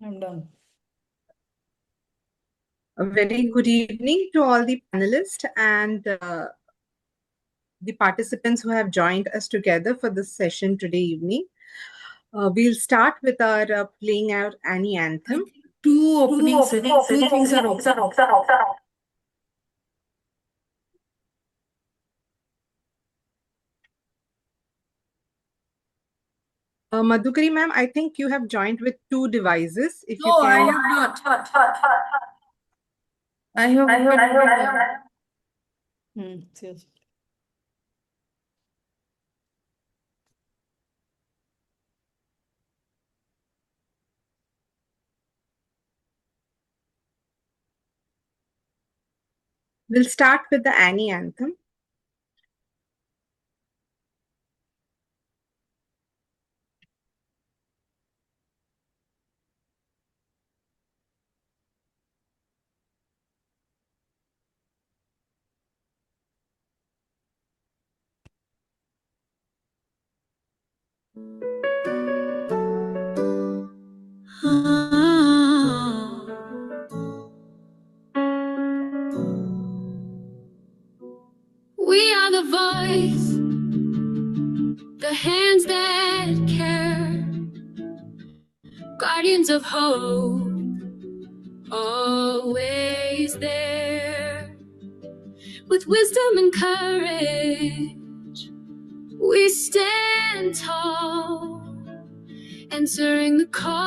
I'm done. A very good evening to all the panelists and the participants who have joined us together for this session today evening. We'll start with our playing out ANEI anthem. Two things are open. Madhukari ma'am, I think you have joined with two devices. If No, you can... I have not. I have. Yes. We'll start with the ANEI anthem. We are the voice, the hands that care, guardians of hope, always there. With wisdom and courage, we stand tall, answering the call,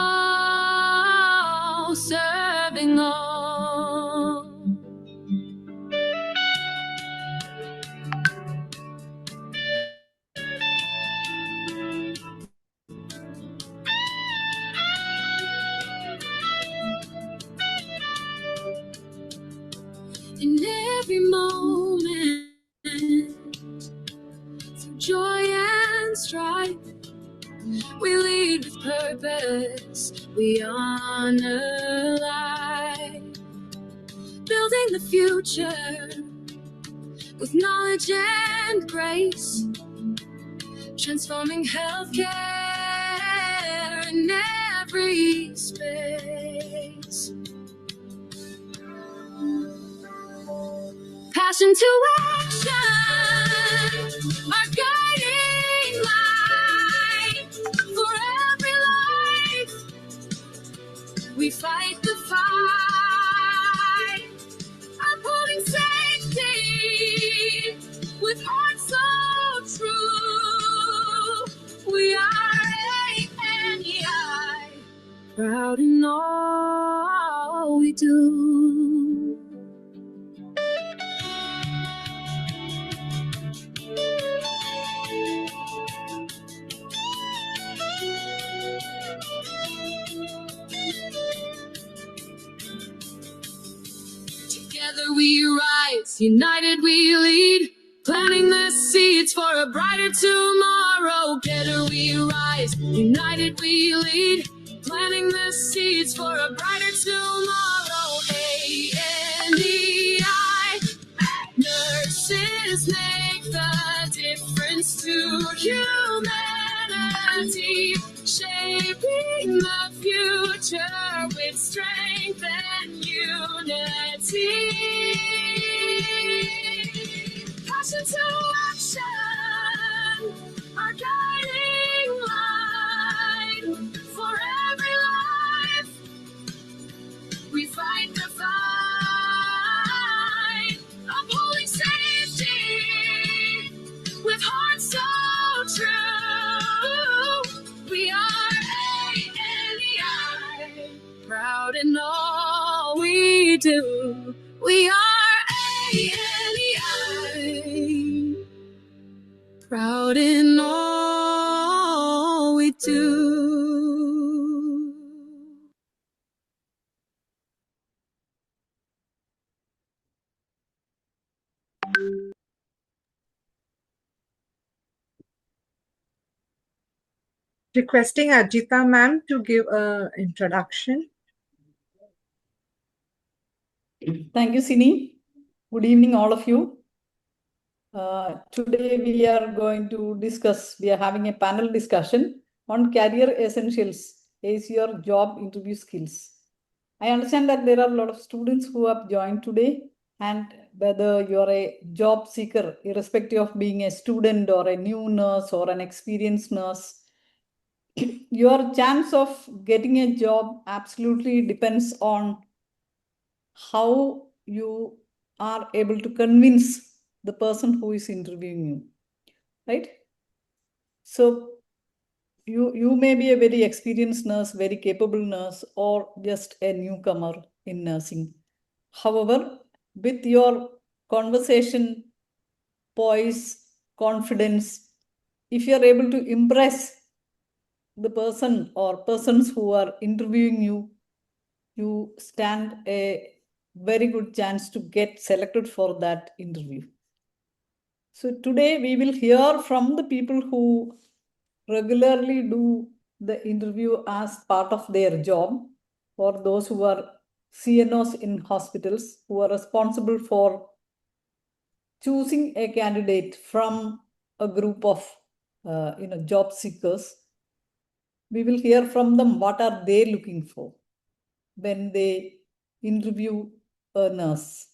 serving all. In every moment, through joy and strife, we lead with purpose, we honor life. Building the future with knowledge and grace, transforming healthcare in every space. Passion to action, our guiding light. For every life, we fight the fight, upholding safety with hearts so true. We are ANEI, proud in all we do. Together we rise, united we lead, planting the seeds for a brighter tomorrow. Together we rise, united we lead, planting the seeds for a brighter tomorrow. ANEI, nurses make the difference to humanity, shaping the future with strength and unity. Passion to action, our guiding light. For every life, we fight the fight, upholding safety with hearts so true. We are ANEI, proud in all we do. We are ANEI, proud in all we do. Requesting Ajita ma'am to give an introduction. Thank you, Sini. Good evening, all of you. Today we are going to discuss, we are having a panel discussion on career essentials is your job interview skills. I understand that there are a lot of students who have joined today, and whether you're a job seeker, irrespective of being a student or a new nurse or an experienced nurse, your chance of getting a job absolutely depends on how you are able to convince the person who is interviewing you, right? So you may be a very experienced nurse, very capable nurse, or just a newcomer in nursing. However, with your conversation, poise, confidence, if you are able to impress the person or persons who are interviewing you, you stand a very good chance to get selected for that interview. So today we will hear from the people who regularly do the interview as part of their job, or those who are CNOs in hospitals who are responsible for choosing a candidate from a group of job seekers. We will hear from them what are they looking for when they interview a nurse.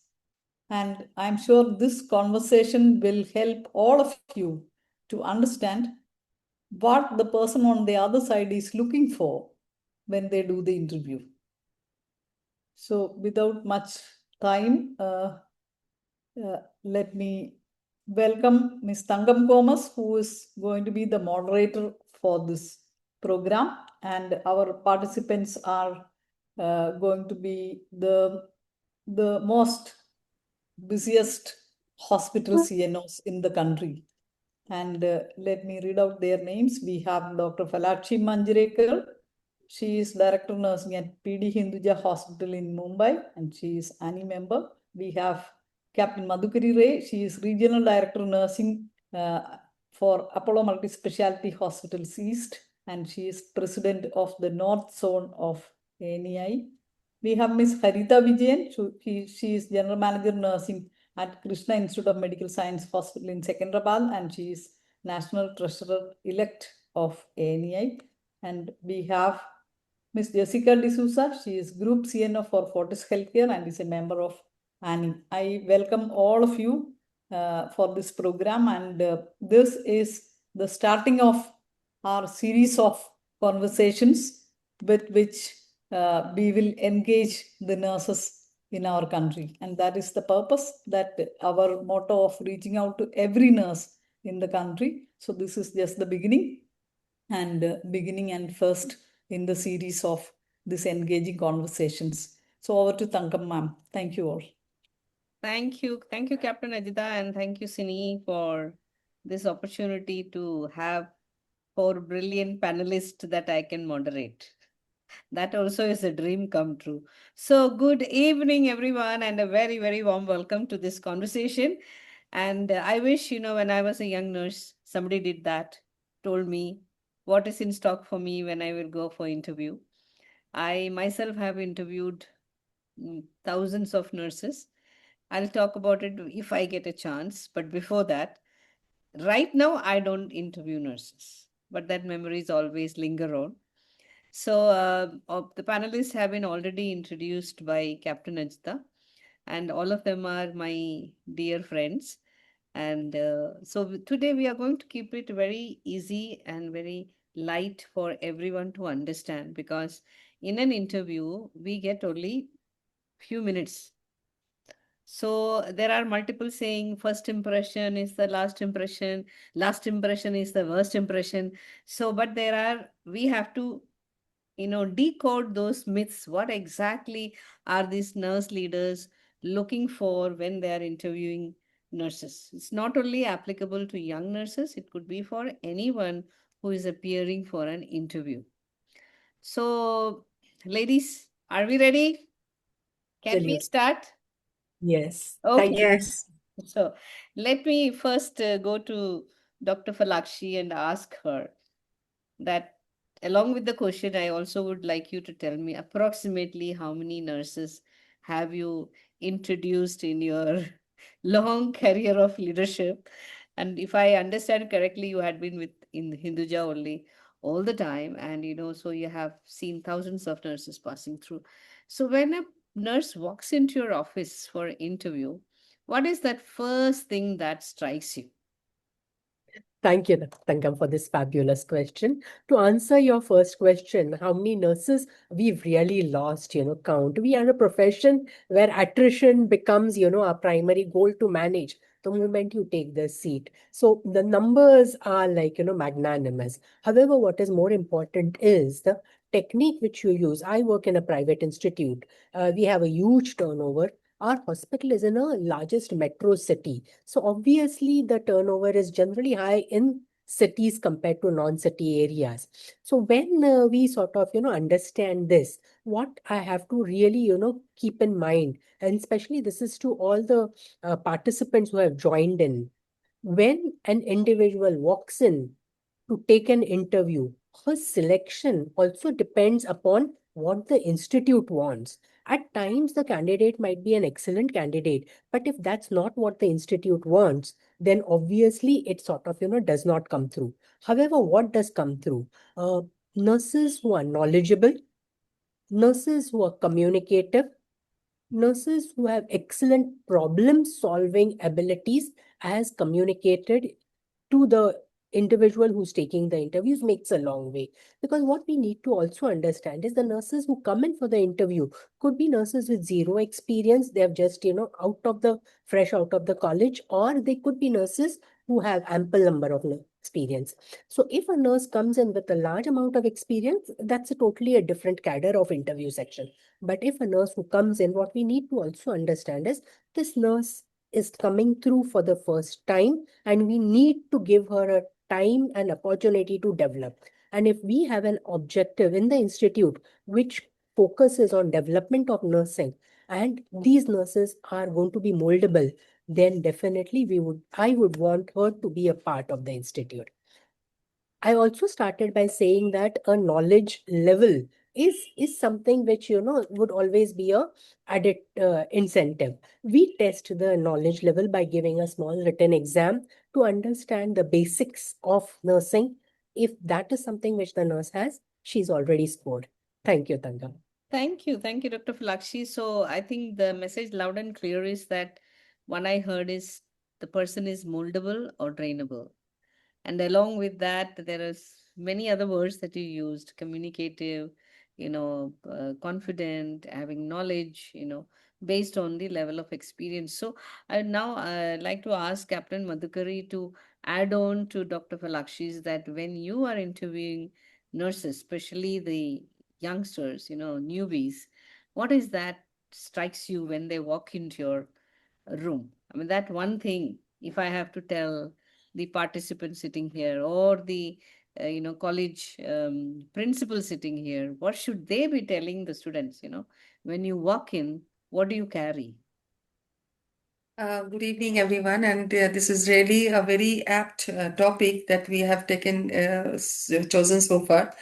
And I'm sure this conversation will help all of you to understand what the person on the other side is looking for when they do the interview. So without much time, let me welcome Ms. Tangam Komas, who is going to be the moderator for this program. And our participants are going to be the most busiest hospital CNOs in the country. And let me read out their names. We have Dr. Falakshi Manjirekar. She is Director of Nursing at PD Hinduja Hospital in Mumbai, and she is ANEI member. We have Captain Madhukari Ray. She is Regional Director of Nursing for Apollo Multispecialty Hospitals East, and she is President of the North Zone of ANEI. We have Ms. Harita Vijayan. She is General Manager Nursing at Krishna Institute of Medical Science Hospital in Secunderabad, and she is National Treasurer-elect of ANEI. And we have Ms. Jessica D'Souza. She is Group CNO for Fortis Healthcare and is a member of ANEI. I welcome all of you for this program, and this is the starting of our series of conversations with which we will engage the nurses in our country. And that is the purpose, that our motto of reaching out to every nurse in the country. So this is just the beginning and first in the series of this engaging conversations. So over to Tangam ma'am. Thank you all. Thank you. Thank you, Captain Ajita, and thank you, Sini, for this opportunity to have 4 brilliant panelists that I can moderate. That also is a dream come true. So good evening, everyone, and a very, very warm welcome to this conversation. And I wish, when I was a young nurse, somebody did that, told me what is in stock for me when I will go for interview. I myself have interviewed thousands of nurses. I'll talk about it if I get a chance. But before that, right now, I don't interview nurses, but that memories always linger on. So the panelists have been already introduced by Captain Ajita, and all of them are my dear friends. And so today we are going to keep it very easy and very light for everyone to understand, because in an interview, we get only few minutes. So there are multiple saying first impression is the last impression is the worst impression. So, but we have to decode those myths. What exactly are these nurse leaders looking for when they are interviewing nurses? It's not only applicable to young nurses, it could be for anyone who is appearing for an interview. So, ladies, are we ready? Can we start? Yes. Okay. Thank you. Yes. So let me first go to Dr. Falakshi and ask her that, along with the question, I also would like you to tell me approximately how many nurses have you introduced in your long career of leadership. And if I understand correctly, you had been in Hinduja only all the time, and so you have seen thousands of nurses passing through. So when a nurse walks into your office for an interview, what is that first thing that strikes you? Thank you, Tangam, for this fabulous question. To answer your first question, how many nurses we've really lost, count. We are a profession where attrition becomes, our primary goal to manage the moment you take the seat. So the numbers are like, magnanimous. However, what is more important is the technique which you use. I work in a private institute. We have a huge turnover. Our hospital is in a largest metro city. So obviously the turnover is generally high in cities compared to non-city areas. So when we sort of, understand this, what I have to really, keep in mind, and especially this is to all the participants who have joined in, when an individual walks in to take an interview, her selection also depends upon what the institute wants. At times, the candidate might be an excellent candidate, but if that's not what the institute wants, then obviously it sort of, does not come through. However, what does come through? Uh, Nurses who are knowledgeable, nurses who are communicative, nurses who have excellent problem solving abilities as communicated to the individual who's taking the interviews makes a long way. Because what we need to also understand is the nurses who come in for the interview could be nurses with zero experience. They have just, fresh out of the college, or they could be nurses who have ample number of experience. So if a nurse comes in with a large amount of experience, that's a totally a different cadre of interview section. But if a nurse who comes in, what we need to also understand is this nurse is coming through for the first time, and we need to give her a time and opportunity to develop. And if we have an objective in the institute which focuses on development of nursing, and these nurses are going to be moldable, then definitely I would want her to be a part of the institute. I also started by saying that a knowledge level is something which would always be a added incentive. We test the knowledge level by giving a small written exam to understand the basics of nursing. If that is something which the nurse has, she's already scored. Thank you, Tanga. Thank you. Thank you, Dr. Falakshi. So I think the message loud and clear is that one I heard is the person is moldable or drainable. And along with that, there is many other words that you used: communicative, confident, having knowledge, based on the level of experience. So I now like to ask Captain Madhukari to add on to Dr. Falakshi's, that when you are interviewing nurses, especially the youngsters, newbies, what is that strikes you when they walk into your room? I mean, that one thing, if I have to tell the participant sitting here, or the college principal sitting here, what should they be telling the students? When you walk in, what do you carry? Good evening, everyone, and this is really a very apt topic that we have chosen so far.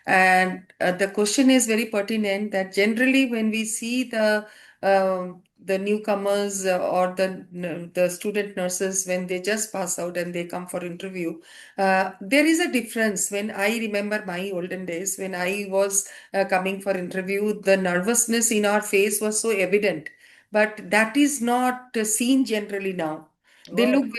And the question is very pertinent, that generally when we see the newcomers or the student nurses, when they just pass out and they come for interview, there is a difference. When I remember my olden days, when I was coming for interview, the nervousness in our face was so evident, but that is not seen generally now. They Oh, look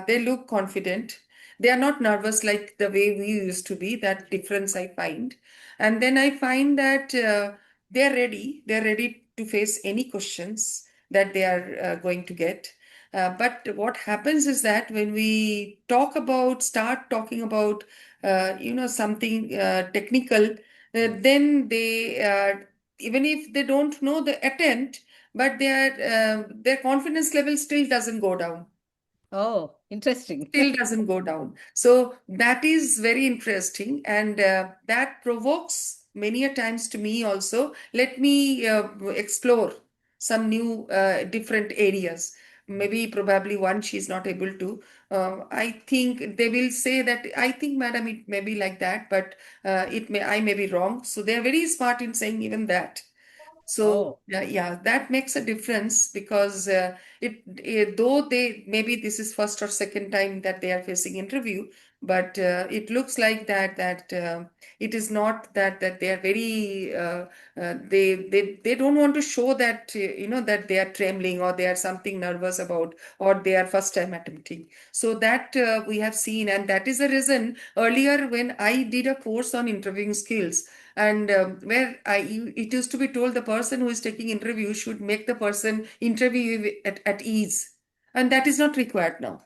they look confident. They are not nervous like the way we used to be. That difference I find. And then I find that they're ready. They're ready to face any questions that they are going to get. But what happens is that when we start talking about, something technical, then even if they don't know the attempt, but their confidence level still doesn't go down. oh, interesting. Still doesn't go down. So that is very interesting, and that provokes many a times to me also. Let me explore some new different areas. Maybe probably one she's not able to. I think they will say that, I think, madam, it may be like that, but I may be wrong. So they are very smart in saying even that. So Oh, yeah, that makes a difference, because though they maybe this is first or second time that they are facing interview, but it looks like that it is not that they are very they don't want to show that that they are trembling or they are something nervous about or they are first time attempting. So that we have seen, and that is the reason earlier when I did a course on interviewing skills, and where it used to be told the person who is taking interview should make the person interview at ease, and that is not required now.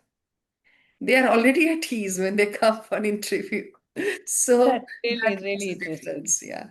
They are already at ease when they come for an interview. So That's really, that really makes a interesting. difference. Yeah.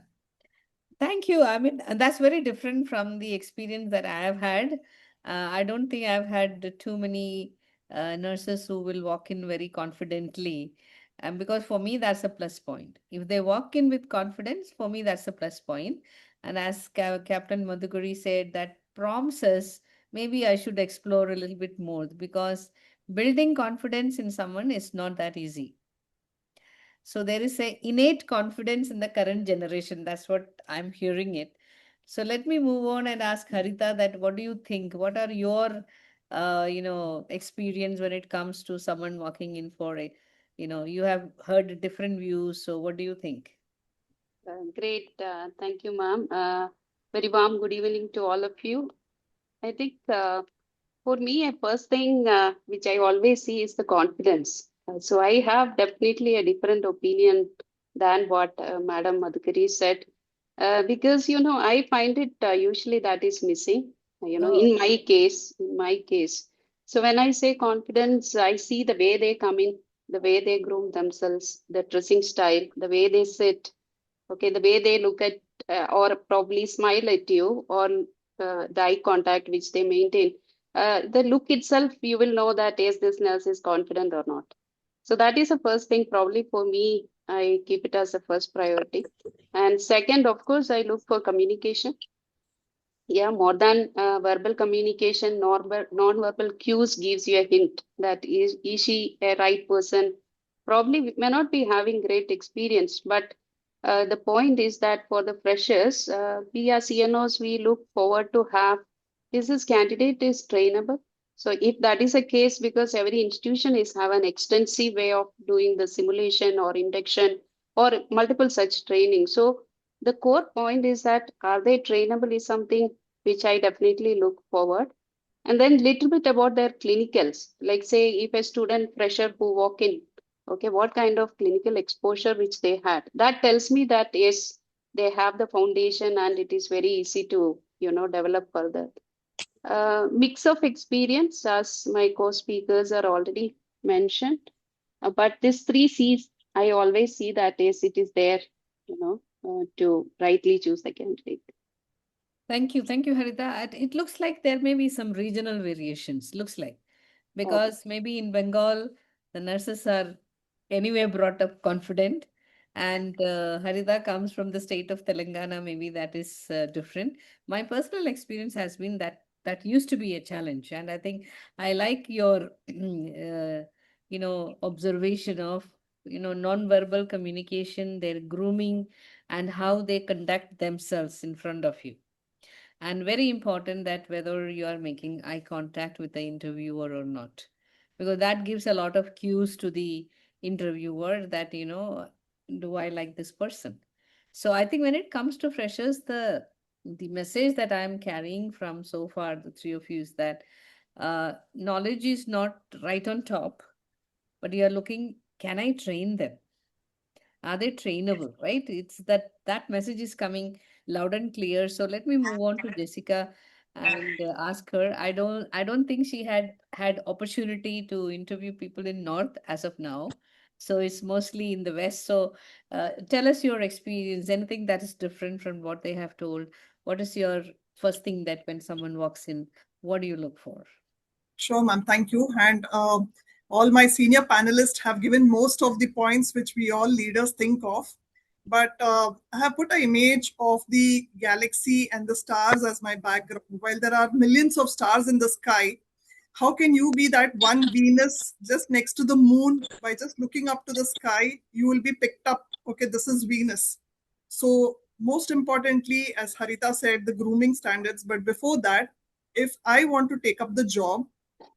Thank you. I mean, that's very different from the experience that I have had. I don't think I've had too many nurses who will walk in very confidently. And because for me, that's a plus point. If they walk in with confidence, for me, that's a plus point. And as Captain Madhukuri said, that prompts us, maybe I should explore a little bit more because building confidence in someone is not that easy. So there is a innate confidence in the current generation. That's what I'm hearing it. So let me move on and ask Harita that what do you think? What are your experience when it comes to someone walking in for a, you have heard different views. So what do you think? Great. Thank you, ma'am. Very warm good evening to all of you. I think for me, a first thing which I always see is the confidence. So I have definitely a different opinion than what Madam Madhukari said, because I find it usually that is missing. Oh, In my case. So when I say confidence, I see the way they come in, the way they groom themselves, the dressing style, the way they sit. Okay, the way they look at or probably smile at you, or the eye contact which they maintain, the look itself, you will know that is this nurse is confident or not. So that is the first thing, probably for me, I keep it as a first priority. And second, of course, I look for communication. Yeah, more than verbal communication, non-verbal cues gives you a hint that is she a right person? Probably may not be having great experience, but the point is that for the freshers, we as CNOs, we look forward to have this candidate is trainable. So if that is a case, because every institution is have an extensive way of doing the simulation or induction or multiple such training. So the core point is that are they trainable is something which I definitely look forward. And then little bit about their clinicals, like say if a student fresher who walk in, okay, what kind of clinical exposure which they had. That tells me that yes, they have the foundation and it is very easy to, develop further. Mix of experience, as my co-speakers are already mentioned. But this three C's, I always see that yes, it is there, to rightly choose the candidate. thank you. Thank you, Harita. It looks like there may be some regional variations, looks like. Because maybe in Bengal, the nurses are anyway brought up confident, and Harita comes from the state of Telangana. Maybe that is different. My personal experience has been that that used to be a challenge, and I think I like your, observation of non-verbal communication, their grooming, and how they conduct themselves in front of you. And very important that whether you are making eye contact with the interviewer or not, because that gives a lot of cues to the interviewer that, do I like this person? So I think when it comes to freshers, the message that I'm carrying from so far, the three of you, is that knowledge is not right on top, but you are looking, can I train them? Are they trainable, right? It's that message is coming loud and clear. So let me move on to Jessica and ask her. I don't think she had opportunity to interview people in North as of now. So it's mostly in the West. So tell us your experience, anything that is different from what they have told. What is your first thing that when someone walks in, what do you look for? Sure, ma'am. Thank you. And all my senior panelists have given most of the points which we all leaders think of. But I have put an image of the galaxy and the stars as my background. While there are millions of stars in the sky, how can you be that one Venus just next to the moon? By just looking up to the sky, you will be picked up. Okay, this is Venus. So most importantly, as Harita said, the grooming standards. But before that, if I want to take up the job,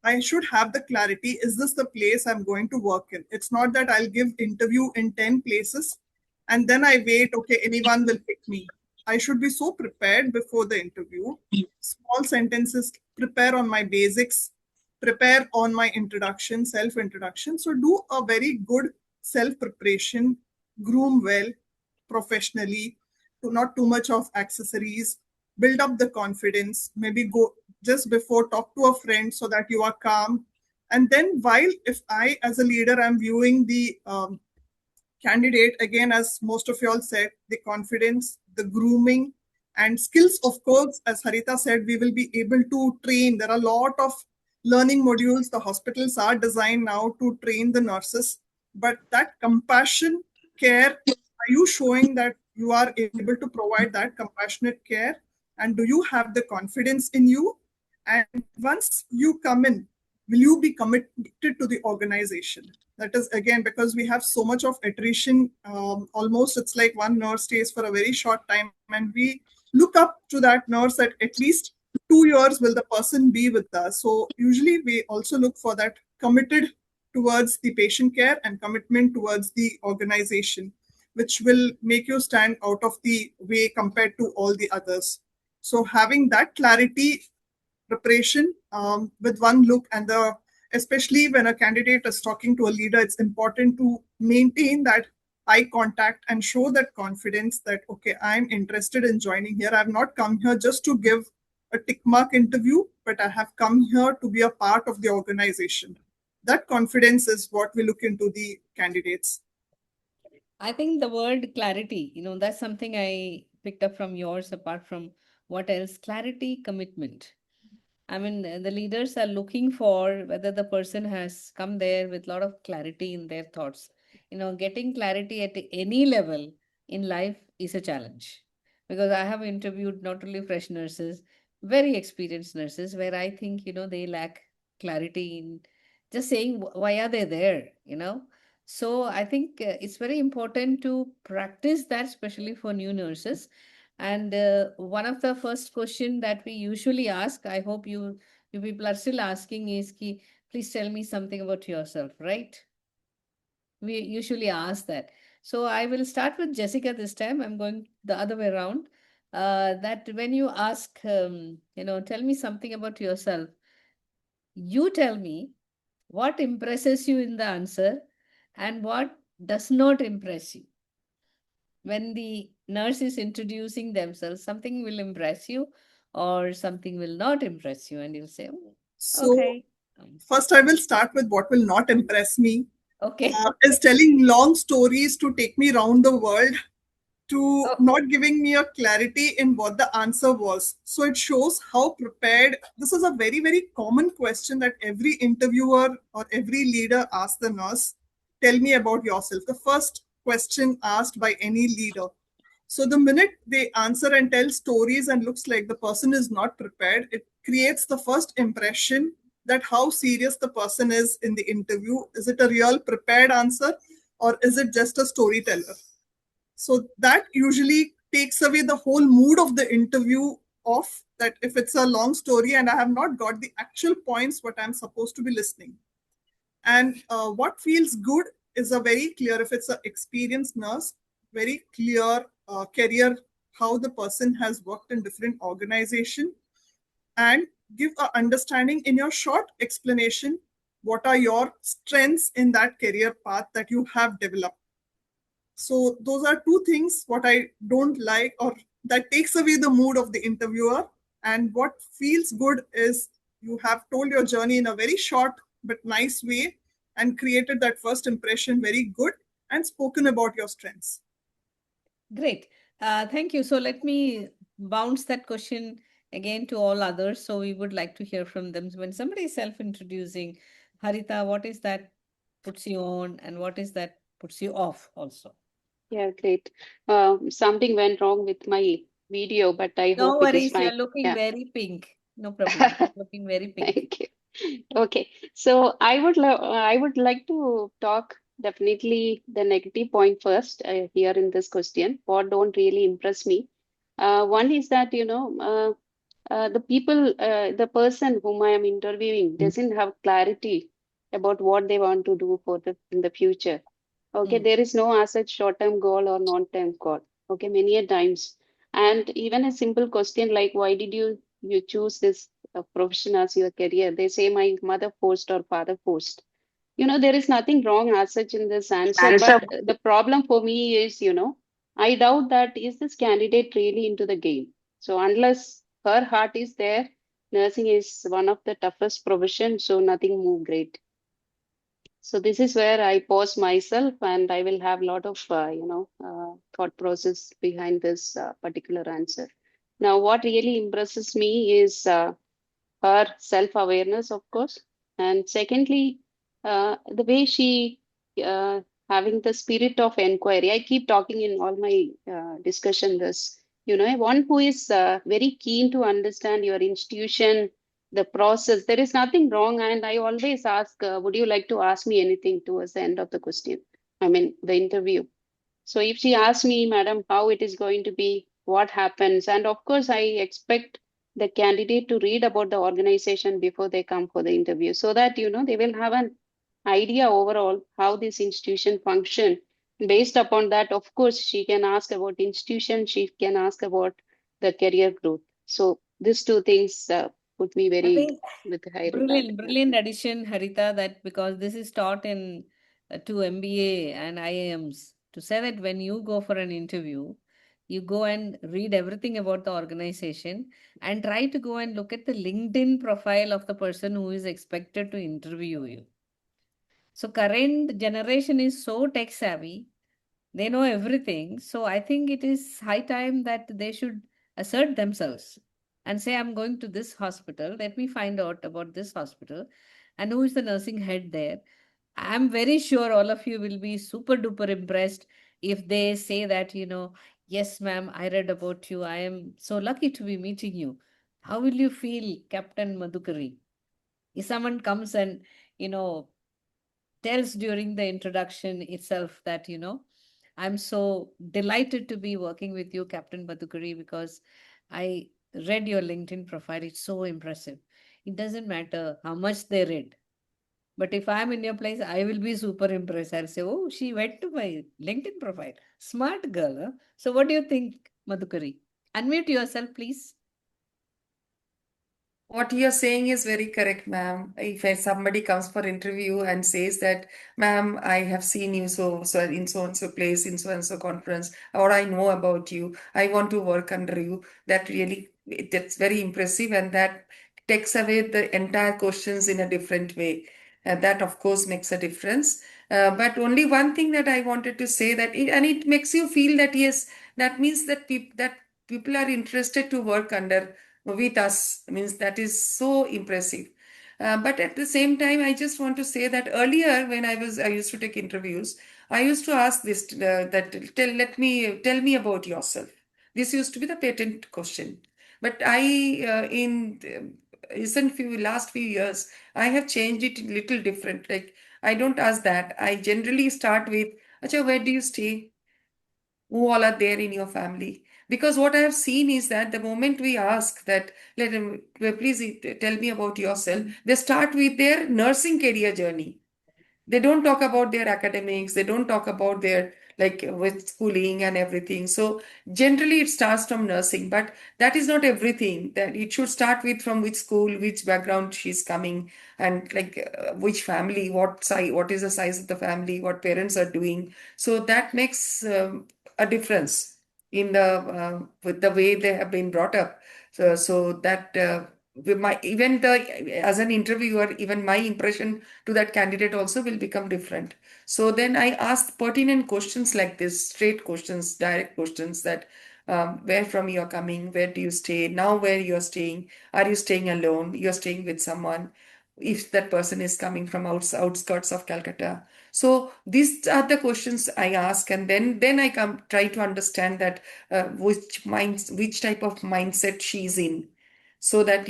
I should have the clarity, is this the place I'm going to work in? It's not that I'll give interview in 10 places and then I wait, okay, anyone will pick me. I should be so prepared before the interview. Small sentences, prepare on my basics, prepare on my introduction, self-introduction. So do a very good self-preparation, groom well, professionally, not too much of accessories, build up the confidence, maybe go just before talk to a friend so that you are calm. And then while if I as a leader I'm viewing the candidate, again, as most of you all said, the confidence, the grooming, and skills, of course, as Harita said, we will be able to train. There are a lot of learning modules. The hospitals are designed now to train the nurses. But that compassion, care, are you showing that you are able to provide that compassionate care? And do you have the confidence in you? And once you come in, will you be committed to the organization? That is, again, because we have so much of attrition. Almost it's like one nurse stays for a very short time, and we look up to that nurse that at least 2 years will the person be with us. So usually we also look for that committed towards the patient care and commitment towards the organization, which will make you stand out of the way compared to all the others. So having that clarity, preparation with one look, and especially when a candidate is talking to a leader, it's important to maintain that eye contact and show that confidence that, okay, I'm interested in joining here. I've not come here just to give a tick mark interview, but I have come here to be a part of the organization. That confidence is what we look into the candidates. I think the word clarity, that's something I picked up from yours, apart from what else? Clarity, commitment. I mean, the leaders are looking for whether the person has come there with a lot of clarity in their thoughts. Getting clarity at any level in life is a challenge, because I have interviewed not only fresh nurses, very experienced nurses, where I think, they lack clarity in just saying why are they there. So I think it's very important to practice that, especially for new nurses. And one of the first question that we usually ask, I hope you people are still asking, is ki, please tell me something about yourself, right? We usually ask that. So I will start with Jessica this time. I'm going the other way around. That when you ask, tell me something about yourself, you tell me what impresses you in the answer and what does not impress you. When the nurse is introducing themselves, something will impress you or something will not impress you, and you'll say, "Oh, So okay." first I will start with what will not impress me. Okay. Is telling long stories to take me around the world, to Oh. not giving me a clarity in what the answer was. So it shows how prepared. This is a very, very common question that every interviewer or every leader asks the nurse. Tell me about yourself. The first question asked by any leader. So the minute they answer and tell stories and looks like the person is not prepared, it creates the first impression that how serious the person is in the interview. Is it a real prepared answer or is it just a storyteller? So that usually takes away the whole mood of the interview off, that if it's a long story and I have not got the actual points what I'm supposed to be listening. And what feels good is a very clear, if it's an experienced nurse, very clear career, how the person has worked in different organization, and give a understanding in your short explanation, what are your strengths in that career path that you have developed. So those are two things what I don't like, or that takes away the mood of the interviewer. And what feels good is you have told your journey in a very short but nice way and created that first impression very good and spoken about your strengths. Great. Thank you. So let me bounce that question again to all others. So we would like to hear from them. When somebody is self-introducing, Harita, what is that puts you on and what is that puts you off also? Yeah, great. Something went wrong with my video, but I No hope it is worries, you're fine. looking Yeah, very pink. No problem. You're looking very pink. thank you. Okay, so I would like to talk definitely the negative point first here in this question. What don't really impress me? One is that the person whom I am interviewing doesn't have clarity about what they want to do in the future. Okay, there is no as such short-term goal or long-term goal. Okay, many a times, and even a simple question like, "Why did you choose this profession as your career?" They say, "My mother forced or father forced." There is nothing wrong as such in this answer, but the problem for me is, I doubt that is this candidate really into the game. So unless her heart is there, nursing is one of the toughest professions, so nothing more great. So this is where I pause myself, and I will have a lot of, thought process behind this particular answer. Now, what really impresses me is her self-awareness, of course, and secondly, the way she having the spirit of inquiry. I keep talking in all my discussion this, one who is very keen to understand your institution, the process. There is nothing wrong, and I always ask, would you like to ask me anything towards the end of the question? I mean, the interview. So if she asks me, "Madam, how it is going to be, what happens?" And of course, I expect the candidate to read about the organization before they come for the interview, so that they will have an idea overall how this institution function. Based upon that, of course, she can ask about institution, she can ask about the career growth. So these two things put me I very think with high regard. brilliant addition, Harita, that because this is taught in to MBA and IAMs to say that when you go for an interview, you go and read everything about the organization and try to go and look at the LinkedIn profile of the person who is expected to interview you. So current generation is so tech savvy, they know everything. So I think it is high time that they should assert themselves and say, "I'm going to this hospital. Let me find out about this hospital and who is the nursing head there." I'm very sure all of you will be super duper impressed if they say that, "Yes, ma'am, I read about you. I am so lucky to be meeting you." How will you feel, Captain Madhukari? If someone comes and, you know, tells during the introduction itself that, "I'm so delighted to be working with you, Captain Badukuri, because I read your LinkedIn profile. It's so impressive." It doesn't matter how much they read. But if I'm in your place, I will be super impressed. I'll say, "Oh, she went to my LinkedIn profile. Smart girl." Huh? So what do you think, Madhukari? Unmute yourself, please. What you're saying is very correct, ma'am. If somebody comes for interview and says that, "Ma'am, I have seen you so in so and so place, in so and so conference, or I know about you, I want to work under you," that's very impressive, and that takes away the entire questions in a different way. That of course makes a difference. But only one thing that I wanted to say and it makes you feel that yes, that means that people are interested to work under with us, means that is so impressive. But at the same time, I just want to say that earlier when I used to take interviews, I used to ask this that tell me about yourself. This used to be the patent question. But in last few years, I have changed it a little different. Like I don't ask that. I generally start with, "Acha, where do you stay? Who all are there in your family?" Because what I have seen is that the moment we ask that, let them, "Please tell me about yourself," they start with their nursing career journey. They don't talk about their academics, they don't talk about their like with schooling and everything. So generally it starts from nursing, but that is not everything. That it should start with from which school, which background she's coming, and like which family, what is the size of the family, what parents are doing. So that makes a difference in the with the way they have been brought up. So that even as an interviewer, even my impression to that candidate also will become different. So then I ask pertinent questions like this, straight questions, direct questions that where from you're coming, where do you stay, now where you're staying, are you staying alone, you're staying with someone, if that person is coming from outskirts of Calcutta. So these are the questions I ask, and then I come try to understand that which type of mindset she's in, so that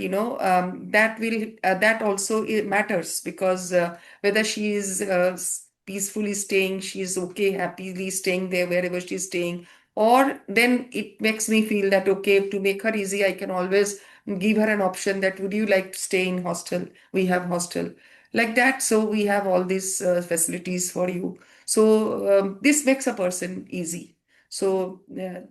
that also matters, because whether she is peacefully staying, she's okay, happily staying there wherever she's staying, or then it makes me feel that okay, to make her easy, I can always give her an option that would you like to stay in hostel? We have hostel like that. So we have all these facilities for you. So this makes a person easy. So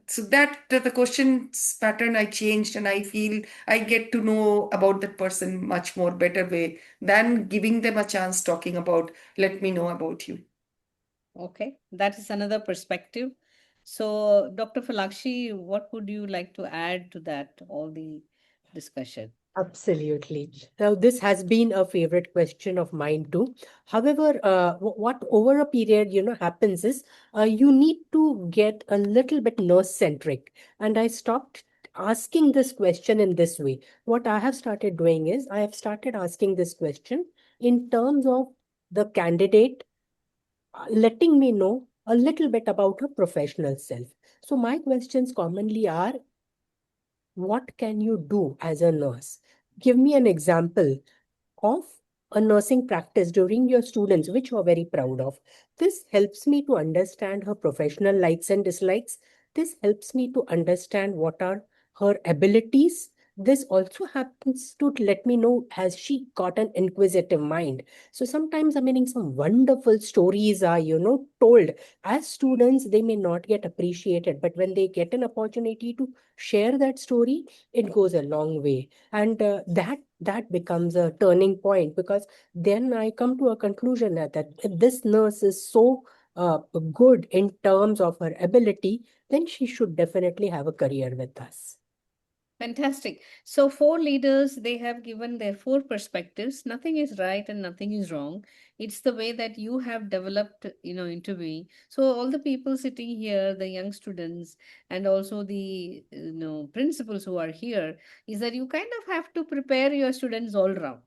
so that the questions pattern I changed, and I feel I get to know about that person much more better way than giving them a chance talking about, let me know about you. Okay, that is another perspective. So, Dr. Falakshi, what would you like to add to that, all the discussion? Absolutely. Now, this has been a favorite question of mine too. However, what over a period, happens is you need to get a little bit nurse-centric. And I stopped asking this question in this way. What I have started doing is I have started asking this question in terms of the candidate letting me know a little bit about her professional self. So my questions commonly are, what can you do as a nurse? Give me an example of a nursing practice during your students, which you are very proud of. This helps me to understand her professional likes and dislikes. This helps me to understand what are her abilities. This also happens to let me know, has she got an inquisitive mind? So sometimes I'm meaning some wonderful stories are, told. As students, they may not get appreciated, but when they get an opportunity to share that story, it goes a long way. And that becomes a turning point, because then I come to a conclusion that if this nurse is so good in terms of her ability, then she should definitely have a career with us. Fantastic. So, four leaders, they have given their four perspectives. Nothing is right and nothing is wrong. It's the way that you have developed, interviewing. So, all the people sitting here, the young students, and also the, principals who are here, is that you kind of have to prepare your students all round.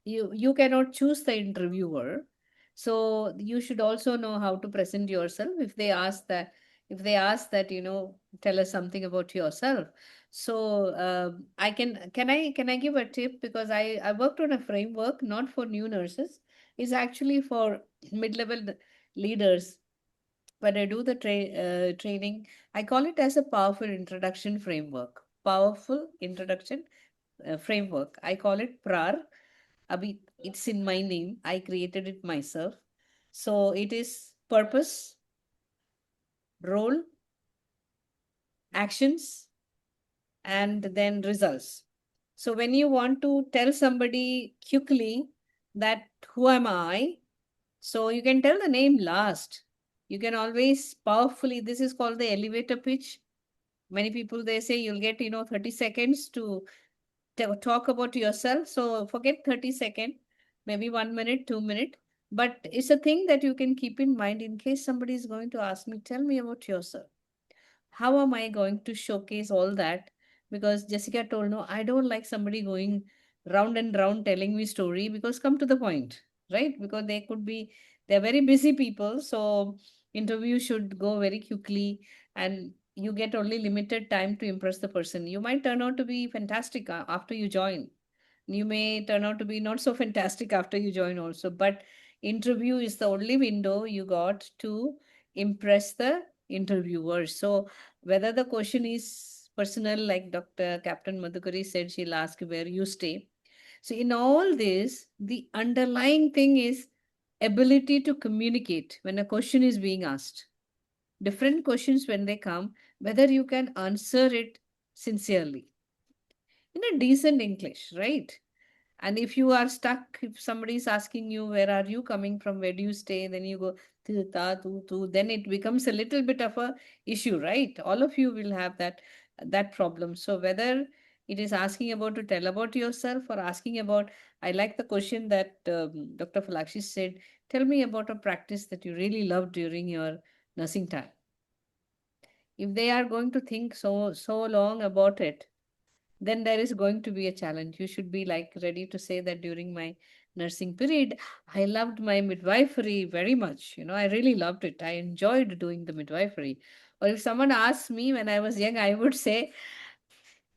You cannot choose the interviewer, so you should also know how to present yourself. If they ask that tell us something about yourself. So can I give a tip, because I worked on a framework not for new nurses. It's actually for mid-level leaders. When I do the training, I call it as a powerful introduction framework. Powerful introduction framework. I call it PRAR. Abhi, it's in my name. I created it myself. So it is purpose, role, actions, and then results. So when you want to tell somebody quickly that who am I, so you can tell the name last. You can always powerfully, this is called the elevator pitch. Many people, they say you'll get 30 seconds to talk about yourself. So forget 30 second, maybe 1 minute, 2 minute. But it's a thing that you can keep in mind in case somebody is going to ask me, tell me about yourself. How am I going to showcase all that? Because Jessica told, no, I don't like somebody going round and round telling me story, because come to the point, right? Because they're very busy people. So interview should go very quickly, and you get only limited time to impress the person. You might turn out to be fantastic after you join. You may turn out to be not so fantastic after you join also, but interview is the only window you got to impress the interviewers. So whether the question is personal, like Dr. Captain Madhukari said, she'll ask where you stay. So in all this, the underlying thing is ability to communicate when a question is being asked. Different questions when they come, whether you can answer it sincerely in a decent English, right? And if you are stuck, if somebody is asking you, where are you coming from, where do you stay, then you go, "Tu, ta, tu, tu," then it becomes a little bit of a issue, right? All of you will have that problem. So whether it is asking about to tell about yourself, or asking about, I like the question that Dr. Falakshi said, tell me about a practice that you really loved during your nursing time. If they are going to think so long about it, then there is going to be a challenge. You should be like ready to say that during my nursing period, I loved my midwifery very much. I really loved it. I enjoyed doing the midwifery. Or if someone asks me when I was young, I would say,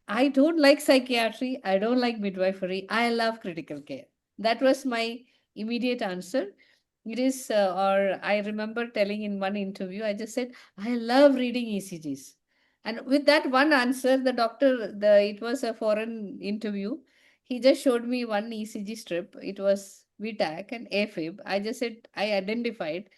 I don't like psychiatry. I don't like midwifery. I love critical care. That was my immediate answer. It is, or I remember telling in one interview, I just said, I love reading ECGs. And with that one answer, the doctor, it was a foreign interview. He just showed me one ECG strip. It was VTAC and AFib. I just said, I identified.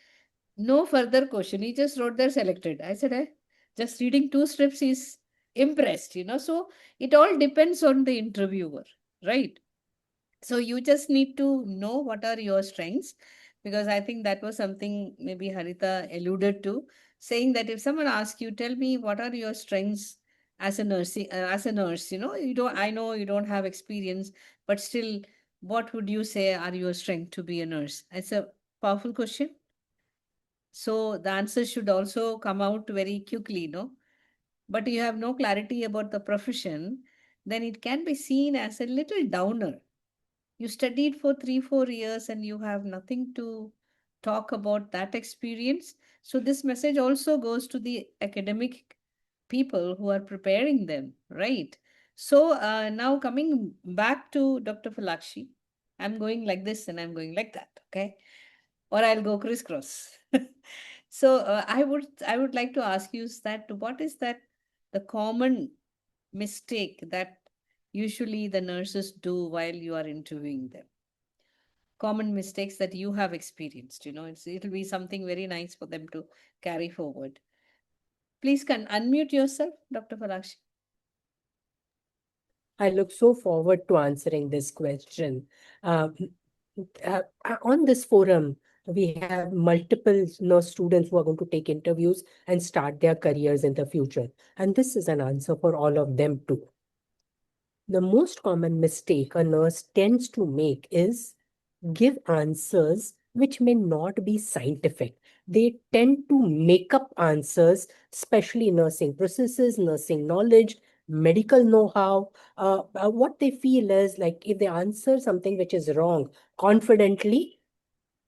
No further question. He just wrote there selected. I said, just reading two strips, he's impressed, you know. So it all depends on the interviewer, right? So you just need to know what are your strengths, because I think that was something maybe Harita alluded to, saying that if someone asks you, tell me what are your strengths as a nurse, you know, you don't, I know you don't have experience, but still, what would you say are your strength to be a nurse? It's a powerful question. So the answer should also come out very quickly, no? But you have no clarity about the profession, then it can be seen as a little downer. You studied for 3 4 years and you have nothing to talk about that experience. So this message also goes to the academic people who are preparing them, right? So now coming back to Dr. Falakshi, I'm going like this and I'm going like that, okay? Or I'll go crisscross. So I would like to ask you is that what is that the common mistake that usually the nurses do while you are interviewing them? Common mistakes that you have experienced, you know, it'll be something very nice for them to carry forward. Please can unmute yourself, Dr. Falakshi. I look so forward to answering this question. On this forum, we have multiple students who are going to take interviews and start their careers in the future. And this is an answer for all of them too. The most common mistake a nurse tends to make is give answers which may not be scientific. They tend to make up answers, especially nursing processes, nursing knowledge, medical know-how. What they feel is like if they answer something which is wrong confidently,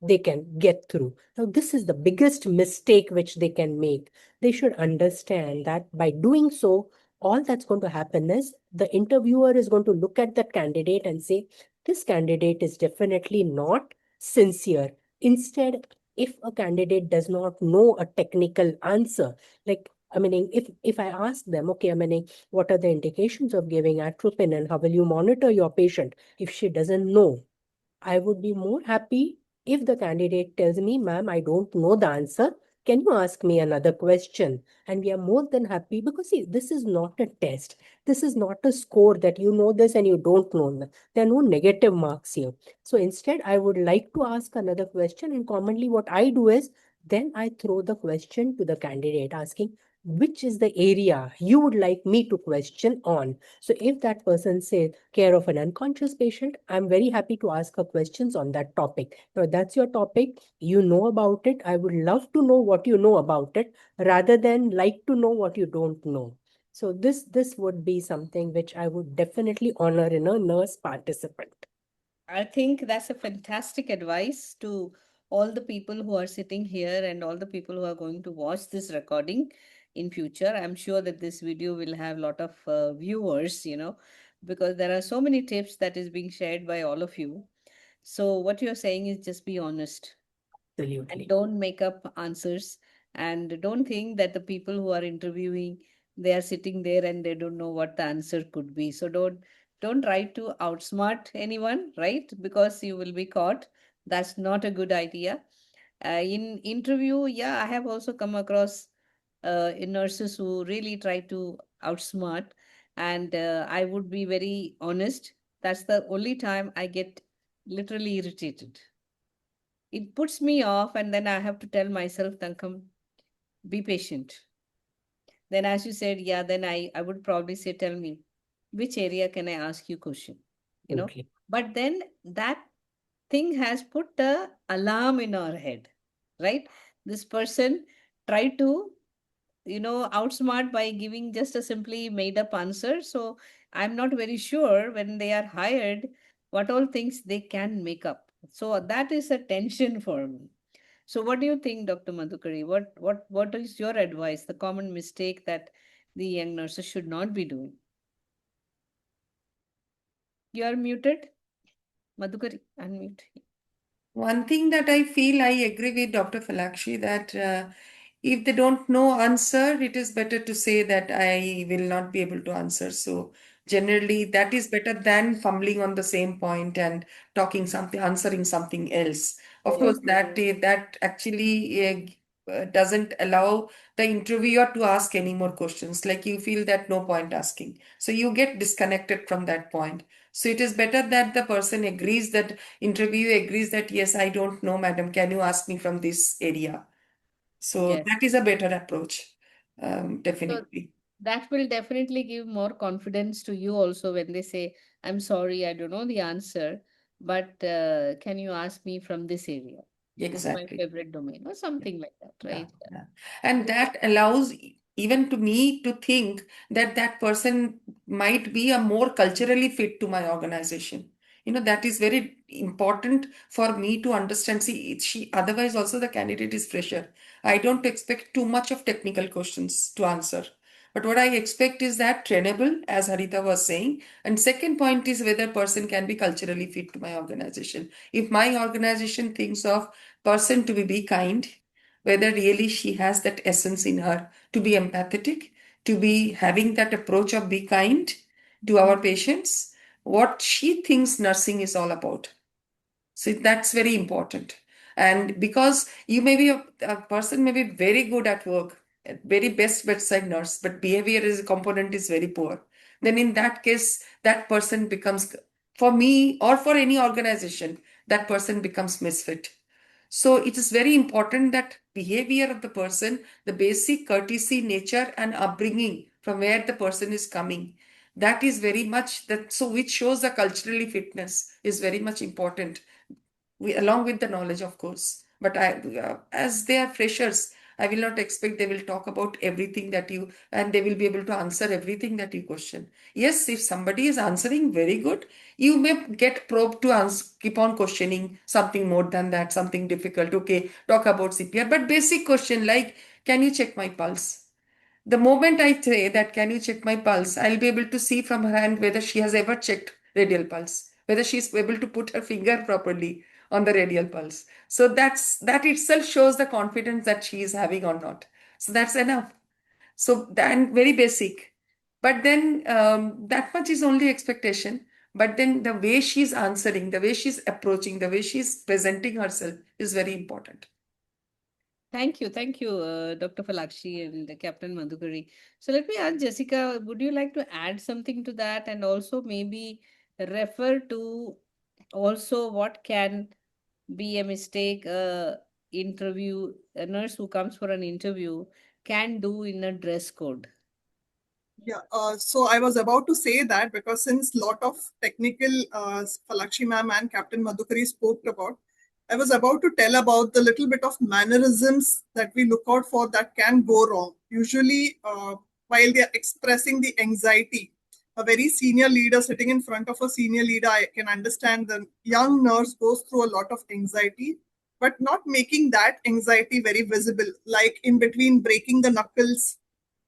they can get through. Now, this is the biggest mistake which they can make. They should understand that by doing so, all that's going to happen is the interviewer is going to look at that candidate and say, this candidate is definitely not sincere. Instead, if a candidate does not know a technical answer, like I mean, if I ask them, okay, I mean, what are the indications of giving atropine and how will you monitor your patient? If she doesn't know, I would be more happy if the candidate tells me, ma'am, I don't know the answer. Can you ask me another question? And we are more than happy because see, this is not a test. This is not a score that you know this and you don't know. There are no negative marks here. So instead, I would like to ask another question. And commonly what I do is then I throw the question to the candidate asking, which is the area you would like me to question on? So if that person says care of an unconscious patient, I'm very happy to ask her questions on that topic. Now that's your topic. You know about it. I would love to know what you know about it rather than like to know what you don't know. So this would be something which I would definitely honor in a nurse participant. I think that's a fantastic advice to all the people who are sitting here and all the people who are going to watch this recording in future. I'm sure that this video will have a lot of viewers, you know, because there are so many tips that is being shared by all of you. So what you're saying is just be honest. Absolutely. Don't make up answers, and don't think that the people who are interviewing, they are sitting there and they don't know what the answer could be. So don't try to outsmart anyone, right? Because you will be caught. That's not a good idea. In interview, yeah, I have also come across nurses who really try to outsmart, and I would be very honest, that's the only time I get literally irritated. It puts me off, and then I have to tell myself, Tankam, be patient. Then as you said, yeah, then I would probably say, tell me, which area can I ask you question? You know, Okay. but then that thing has put a alarm in our head, right? This person tried to, you know, outsmart by giving just a simply made up answer. So I'm not very sure when they are hired what all things they can make up. So that is a tension for me. So what do you think, Dr. Madhukari? What is your advice, the common mistake that the young nurses should not be doing? You are muted, Madhukari, unmute. One thing that I feel I agree with Dr. Falakshi that if they don't know answer, it is better to say that I will not be able to answer. So generally, that is better than fumbling on the same point and talking something, answering something else. Of course, that actually doesn't allow the interviewer to ask any more questions. Like you feel that no point asking, so you get disconnected from that point. So it is better that the person agrees, that interviewer agrees that yes, I don't know, madam. Can you ask me from this area? So Yes. that is a better approach, So definitely. that will definitely give more confidence to you also when they say, I'm sorry, I don't know the answer, but can you ask me from this area? This is my Exactly. favorite domain, or something like that, Yeah, right? yeah. And that allows even to me to think that that person might be a more culturally fit to my organization. That is very important for me to understand. See, she otherwise also the candidate is fresher. I don't expect too much of technical questions to answer. But what I expect is that trainable, as Harita was saying. And second point is whether person can be culturally fit to my organization. If my organization thinks of person to be kind, whether really she has that essence in her to be empathetic, to be having that approach of be kind to our patients, what she thinks nursing is all about. So that's very important. And because you may be a person may be very good at work, very best bedside nurse, but behavior is a component is very poor. Then in that case, that person becomes, for me or for any organization, that person becomes misfit. So it is very important that behavior of the person, the basic courtesy, nature, and upbringing from where the person is coming, that is very much that. So which shows the culturally fitness is very much important. Along with the knowledge, of course. But as they are freshers, I will not expect they will talk about everything that you, and they will be able to answer everything that you question. Yes, if somebody is answering very good, you may get probed to keep on questioning something more than that, something difficult. Okay, talk about CPR, but basic question like, can you check my pulse? The moment I say that, can you check my pulse, I'll be able to see from her hand whether she has ever checked radial pulse, whether she's able to put her finger properly on the radial pulse. So that itself shows the confidence that she is having or not. So that's enough. So then very basic. But then that much is only expectation. But then the way she's answering, the way she's approaching, the way she's presenting herself is very important. Thank you, Dr. Falakshi and Captain Madhukari. So let me ask Jessica, would you like to add something to that, and also maybe refer to also what can be a mistake a nurse who comes for an interview can do in a dress code? Yeah, so I was about to say that because since lot of technical Falakshi ma'am and Captain Madhukari spoke about, I was about to tell about the little bit of mannerisms that we look out for that can go wrong. Usually, while they are expressing the anxiety, a very senior leader sitting in front of a senior leader, I can understand the young nurse goes through a lot of anxiety, but not making that anxiety very visible, like in between breaking the knuckles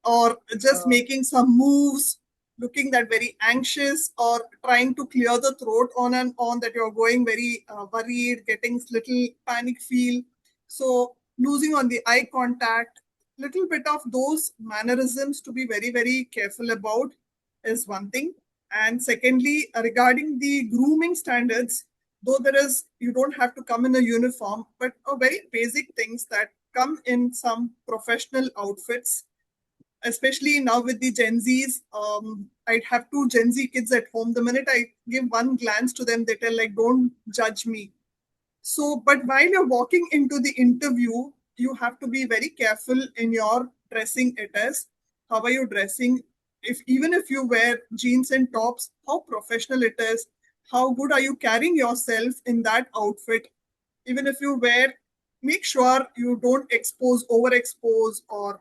or just making some moves, looking that very anxious or trying to clear the throat on and on, that you're going very worried, getting little panic feel. So losing on the eye contact, little bit of those mannerisms to be very, very careful about is one thing. And secondly, regarding the grooming standards, though you don't have to come in a uniform, but very basic things that come in some professional outfits, especially now with the Gen Zs. I have two Gen Z kids at home. The minute I give one glance to them, they tell like, don't judge me. So, but while you're walking into the interview, you have to be very careful in your dressing it as. How are you dressing? Even if you wear jeans and tops, how professional it is. How good are you carrying yourself in that outfit? Even if you wear, make sure you don't overexpose or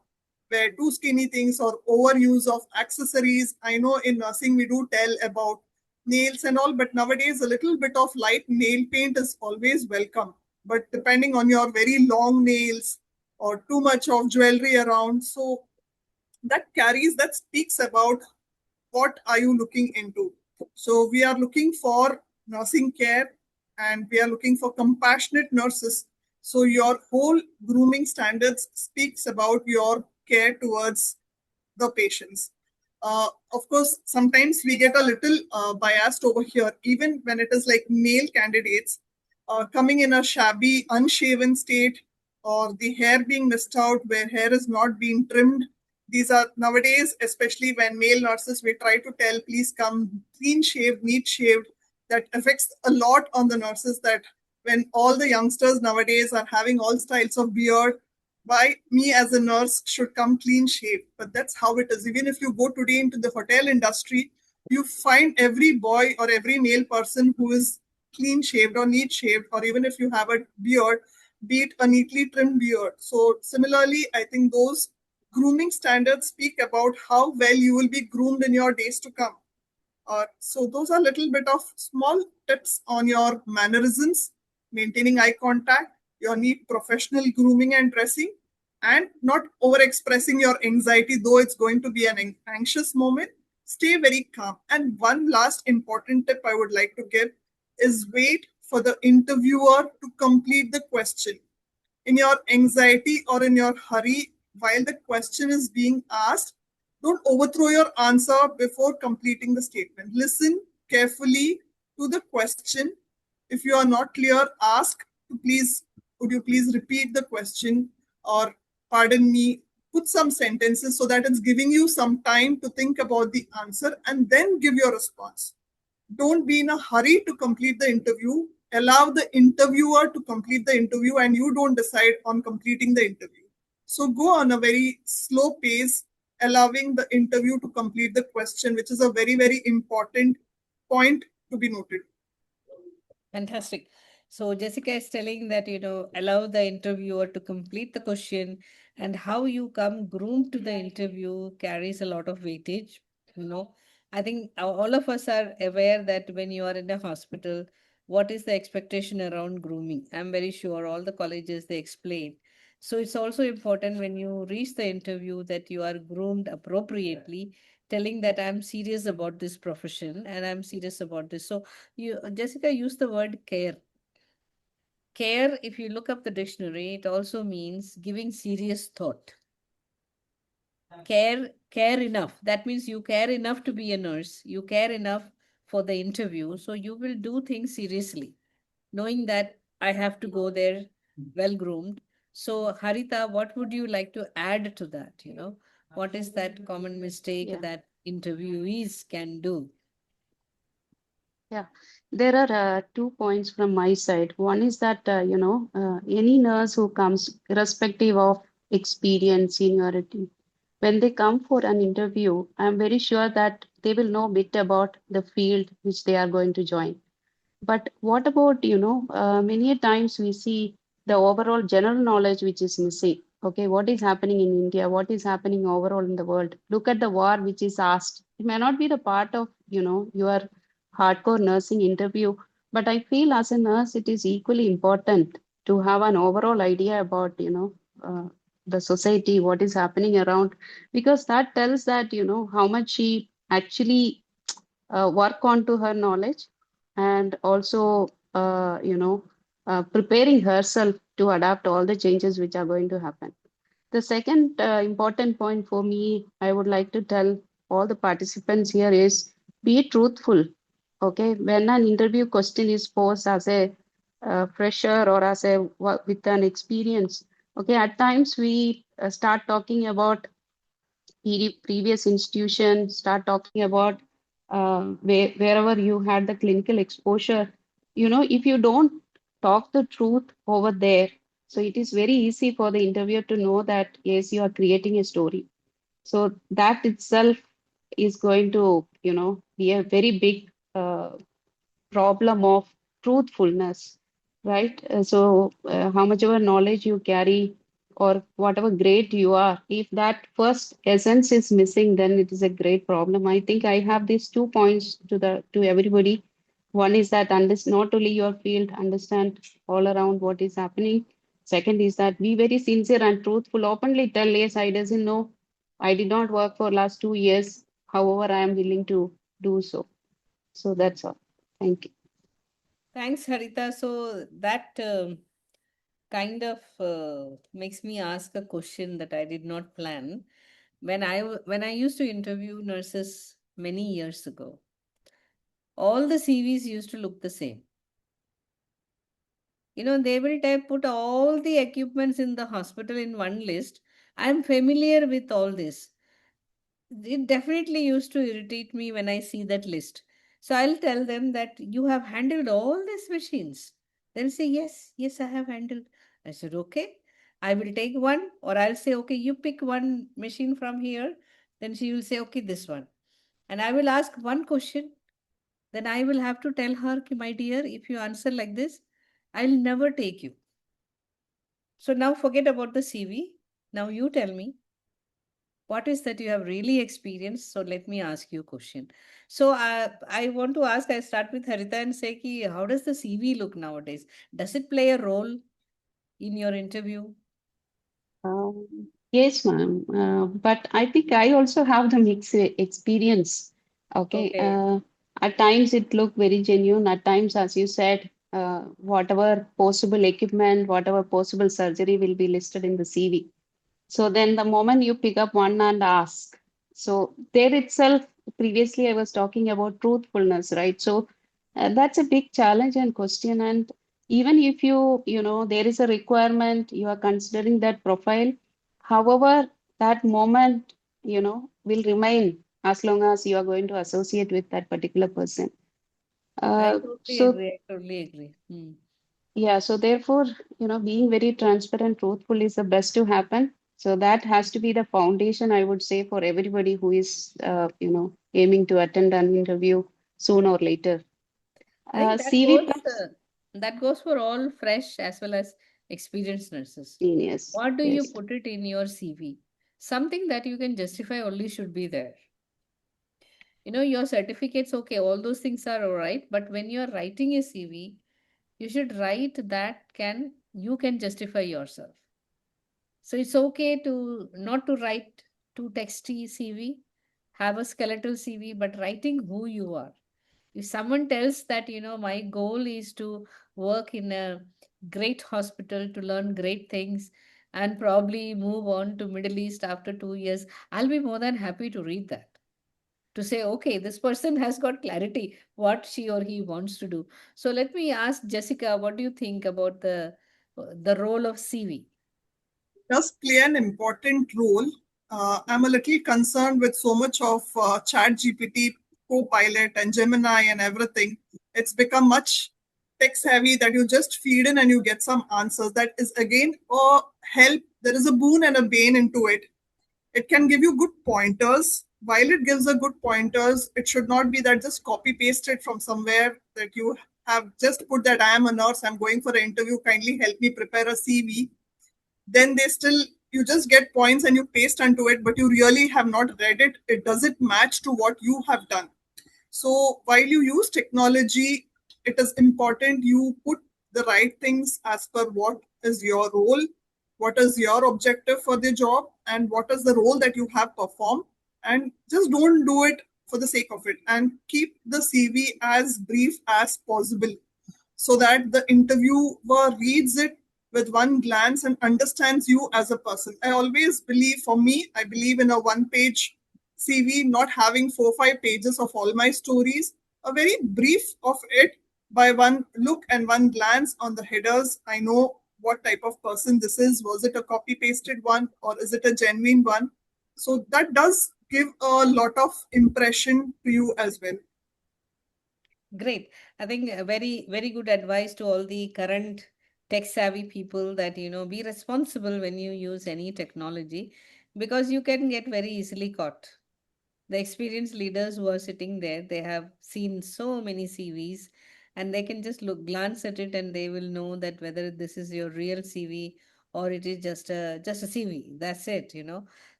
wear too skinny things or overuse of accessories. I know in nursing we do tell about nails and all, but nowadays a little bit of light nail paint is always welcome. But depending on your very long nails or too much of jewelry around, so that speaks about what are you looking into. So we are looking for nursing care and we are looking for compassionate nurses. So your whole grooming standards speaks about your care towards the patients. Of course, sometimes we get a little biased over here, even when it is like male candidates coming in a shabby, unshaven state, or the hair being missed out where hair is not being trimmed. These are nowadays, especially when male nurses, we try to tell, please come clean shaved, neat shaved. That affects a lot on the nurses, that when all the youngsters nowadays are having all styles of beard, why me as a nurse should come clean shaved? But that's how it is. Even if you go today into the hotel industry, you find every boy or every male person who is clean shaved or neat shaved, or even if you have a beard, be it a neatly trimmed beard. So similarly, I think those grooming standards speak about how well you will be groomed in your days to come. So those are a little bit of small tips on your mannerisms, maintaining eye contact, your neat professional grooming and dressing, and not over expressing your anxiety, though it's going to be an anxious moment. Stay very calm. And one last important tip I would like to give is wait for the interviewer to complete the question. In your anxiety or in your hurry, while the question is being asked, don't overthrow your answer before completing the statement. Listen carefully to the question. If you are not clear, ask to please, would you please repeat the question, or pardon me, put some sentences so that it's giving you some time to think about the answer and then give your response. Don't be in a hurry to complete the interview. Allow the interviewer to complete the interview and you don't decide on completing the interview. So go on a very slow pace, allowing the interview to complete the question, which is a very, very important point to be noted. Fantastic. So Jessica is telling that, allow the interviewer to complete the question, and how you come groomed to the interview carries a lot of weightage. I think all of us are aware that when you are in a hospital, what is the expectation around grooming? I'm very sure all the colleges, they explain. So it's also important when you reach the interview that you are groomed appropriately, telling that I'm serious about this profession and I'm serious about this. So Jessica used the word care. Care, if you look up the dictionary, it also means giving serious thought. Care enough. That means you care enough to be a nurse. You care enough for the interview. So you will do things seriously, knowing that I have to go there well groomed. So Harita, what would you like to add to that? What is that common mistake Yeah. that interviewees can do? Yeah, there are two points from my side. One is that, any nurse who comes, irrespective of experience, seniority, when they come for an interview, I'm very sure that they will know a bit about the field which they are going to join. But what about, many a times we see the overall general knowledge which is missing. Okay, what is happening in India? What is happening overall in the world? Look at the war which is asked. It may not be the part of, your hardcore nursing interview, but I feel as a nurse, it is equally important to have an overall idea about, the society, what is happening around, because that tells that, how much she actually work on to her knowledge, and also preparing herself to adapt all the changes which are going to happen. The second important point for me, I would like to tell all the participants here is, be truthful. Okay, when an interview question is posed as a fresher or as a with an experience, okay, at times we start talking about previous institution, start talking about wherever you had the clinical exposure. If you don't talk the truth over there, so it is very easy for the interviewer to know that, yes, you are creating a story. So that itself is going to, be a very big problem of truthfulness, right? How much ever knowledge you carry or whatever grade you are, if that first essence is missing, then it is a great problem. I think I have these 2 points to everybody. One is that not only your field, understand all around what is happening. Second is that be very sincere and truthful. Openly tell, yes, I doesn't know. I did not work for last 2 years. However, I am willing to do so. So that's all. Thank you. Thanks, Harita. So that kind of makes me ask a question that I did not plan. When I used to interview nurses many years ago, all the CVs used to look the same. They will put all the equipments in the hospital in one list. I'm familiar with all this. It definitely used to irritate me when I see that list. So I'll tell them that you have handled all these machines. They'll say, yes, yes, I have handled. I said, okay, I will take one, or I'll say, okay, you pick one machine from here. Then she will say, okay, this one. And I will ask one question. Then I will have to tell her, "Ki, my dear, if you answer like this, I'll never take you. So now forget about the CV. Now you tell me, what is that you have really experienced? So let me ask you a question. So I want to ask, I start with Harita and say, ki, how does the CV look nowadays? Does it play a role in your interview? Yes, ma'am. But I think I also have the mixed experience. Okay. Okay. At times it looked very genuine. At times, as you said, whatever possible equipment, whatever possible surgery will be listed in the CV. So then the moment you pick up one and ask, so there itself, previously I was talking about truthfulness, right? So that's a big challenge and question. And even if there is a requirement, you are considering that profile, however, that moment, will remain as long as you are going to associate with that particular person. I totally So agree. I totally agree. Hmm. yeah, so therefore, being very transparent, truthful is the best to happen. So that has to be the foundation, I would say, for everybody who is, aiming to attend an interview soon or later. I think CV plus that goes for all fresh as well as experienced nurses. genius. What do you Yes. put it in your CV? Something that you can justify only should be there. Your certificates, okay, all those things are all right, but when you're writing a CV, you should write that you can justify yourself. So it's okay to not to write too texty CV, have a skeletal CV, but writing who you are. If someone tells that, my goal is to work in a great hospital to learn great things and probably move on to Middle East after 2 years, I'll be more than happy to read that. To say, okay, this person has got clarity what she or he wants to do. So let me ask Jessica, what do you think about the role of CV? Does play an important role. I'm a little concerned with so much of Chat GPT, Copilot, and Gemini and everything. It's become much tech savvy that you just feed in and you get some answers. That is again a help. There is a boon and a bane into it. It can give you good pointers. While it gives a good pointers, it should not be that just copy pasted from somewhere that you have just put that I am a nurse, I'm going for an interview, kindly help me prepare a CV. Then they still, you just get points and you paste onto it, but you really have not read it. It doesn't match to what you have done. So while you use technology, it is important you put the right things as per what is your role, what is your objective for the job, and what is the role that you have performed. And just don't do it for the sake of it, and keep the CV as brief as possible so that the interviewer reads it with one glance and understands you as a person. I always believe, for me, I believe in a one page CV, not having 4 or 5 pages of all my stories, a very brief of it by one look and one glance on the headers. I know what type of person this is. Was it a copy pasted one or is it a genuine one? So that does give a lot of impression to you as well. Great. I think a very, very good advice to all the current tech savvy people that, be responsible when you use any technology because you can get very easily caught. The experienced leaders who are sitting there, they have seen so many CVs and they can just glance at it and they will know that whether this is your real CV or it is just a CV. That's it.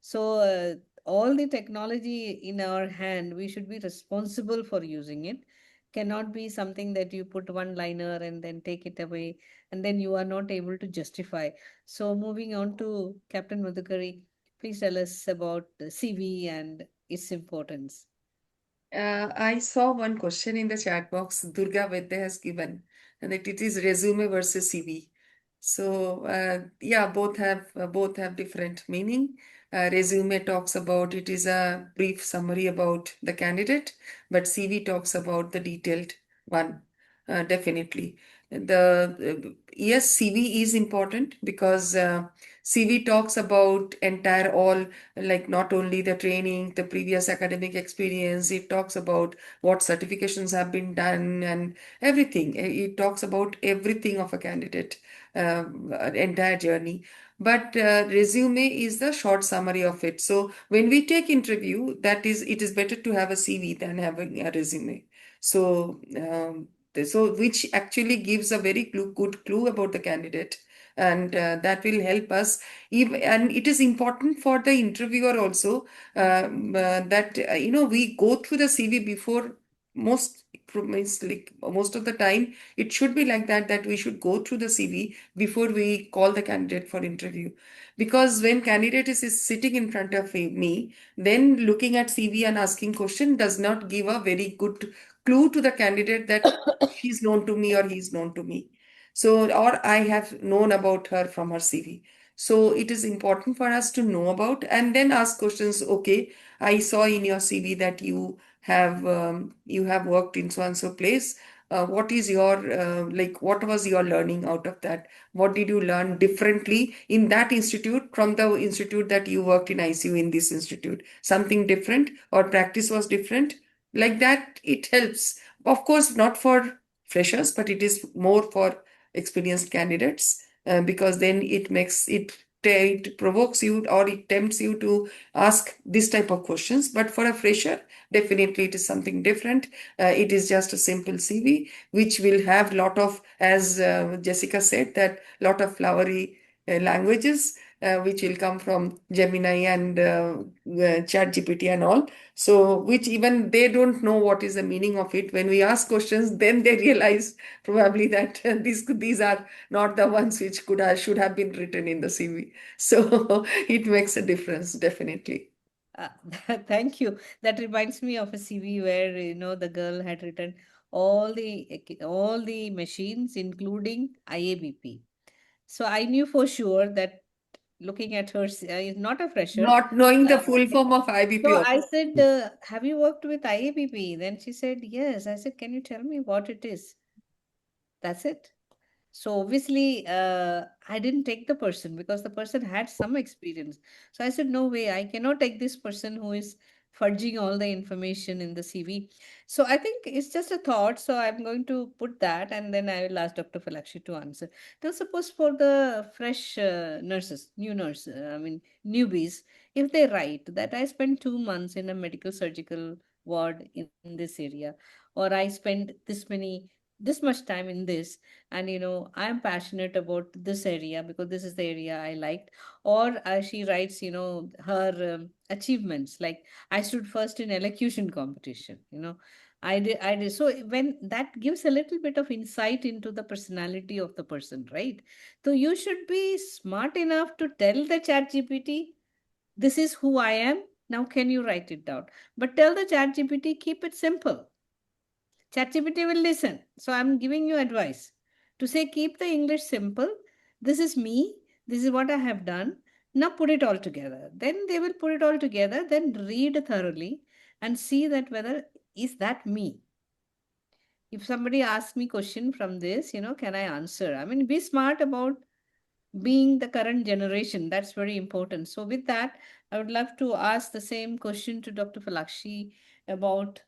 So all the technology in our hand, we should be responsible for using it. Cannot be something that you put one liner and then take it away and then you are not able to justify. So moving on to Captain Madhukari, please tell us about the CV and its importance. I saw one question in the chat box Durga Vedya has given, and that it is resume versus CV. So yeah, both have different meaning. Resume talks about it is a brief summary about the candidate, but CV talks about the detailed one. Definitely, yes, CV is important because CV talks about entire all, like not only the training, the previous academic experience. It talks about what certifications have been done and everything. It talks about everything of a candidate, entire journey. But resume is the short summary of it. So when we take interview, it is better to have a CV than having a resume. So which actually gives a very good clue about the candidate, and that will help us. And it is important for the interviewer also, that we go through the CV before. Most of the time it should be like that we should go through the CV before we call the candidate for interview. Because when candidate is sitting in front of me, then looking at CV and asking question does not give a very good clue to the candidate that she's known to me or he's known to me. So, or I have known about her from her CV. So it is important for us to know about and then ask questions. Okay, I saw in your CV that you have worked in so and so place. What is your what was your learning out of that? What did you learn differently in that institute from the institute that you worked in ICU in this institute? Something different or practice was different? Like that, it helps. Of course, not for freshers, but it is more for experienced candidates, because then it provokes you or it tempts you to ask this type of questions. But for a fresher, definitely it is something different. It is just a simple CV, which will have lot of, as Jessica said, that lot of flowery languages, which will come from Gemini and ChatGPT and all. So, which even they don't know what is the meaning of it. When we ask questions, then they realize probably that these are not the ones which should have been written in the CV. So it makes a difference, definitely. Uh, thank you. That reminds me of a CV where the girl had written all the machines, including IABP. So I knew for sure that looking at her, is not a fresher. Not knowing the Uh, full form of IBP so also. I said, "Have you worked with IABP?" Then she said, "Yes." I said, "Can you tell me what it is?" That's it. So obviously, I didn't take the person because the person had some experience. So I said, no way, I cannot take this person who is fudging all the information in the CV. So I think it's just a thought. So I'm going to put that and then I will ask Dr. Falakshi to answer. Now, suppose for the fresh nurses, newbies, if they write that I spent 2 months in a medical surgical ward in this area, or I spent this much time in this, and I'm passionate about this area because this is the area I liked. Or she writes her achievements, like I stood first in elocution competition. I did. So when that gives a little bit of insight into the personality of the person, right? So you should be smart enough to tell the chat GPT, this is who I am, now can you write it down? But tell the chat GPT, keep it simple. ChatGPT will listen. So I'm giving you advice to say keep the English simple. This is me. This is what I have done. Now put it all together. Then they will put it all together. Then read thoroughly and see that whether is that me. If somebody asks me question from this, can I answer? I mean, be smart about being the current generation. That's very important. So, with that, I would love to ask the same question to Dr. Falakshi about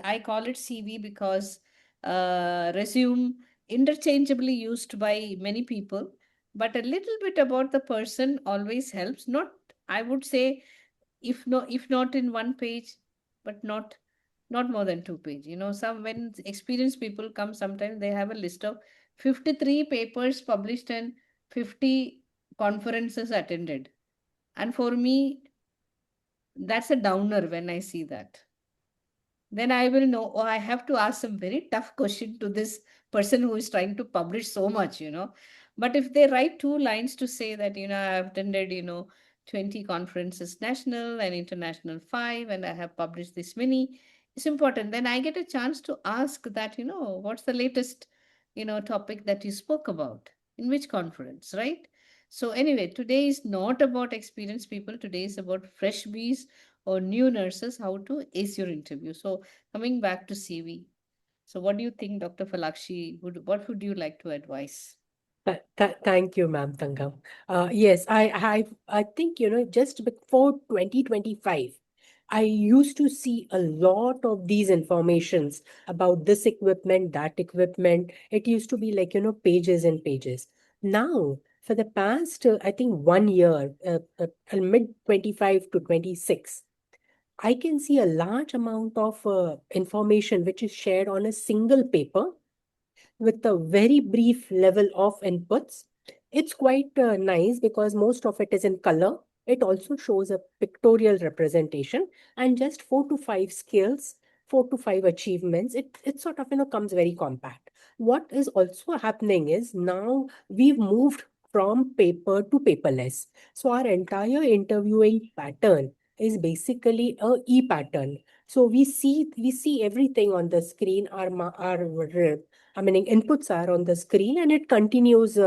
I call it CV because resume interchangeably used by many people, but a little bit about the person always helps. Not, I would say, if not in one page, but not more than 2 page. Some when experienced people come, sometimes they have a list of 53 papers published and 50 conferences attended. And for me, that's a downer when I see that. Then I will know, oh, I have to ask some very tough question to this person who is trying to publish so much. But if they write 2 lines to say that, I've attended, 20 conferences, national and international 5, and I have published this many, it's important. Then I get a chance to ask that, what's the latest, topic that you spoke about? In which conference, right? So anyway, today is not about experienced people. Today is about fresh bees or new nurses, how to ace your interview. So coming back to CV. So what do you think, Dr. Falakshi? What would you like to advise? Thank you, ma'am Tangam. Yes, I think, just before 2025, I used to see a lot of these informations about this equipment, that equipment. It used to be like, pages and pages. Now, for the past, I think 1 year, mid 25 to 26, I can see a large amount of information which is shared on a single paper with a very brief level of inputs. It's quite nice because most of it is in color. It also shows a pictorial representation and just 4 to 5 skills, 4 to 5 achievements. It sort of comes very compact. What is also happening is now we've moved from paper to paperless. So our entire interviewing pattern is basically a e-pattern. So we see everything on the screen. Our inputs are on the screen and it continues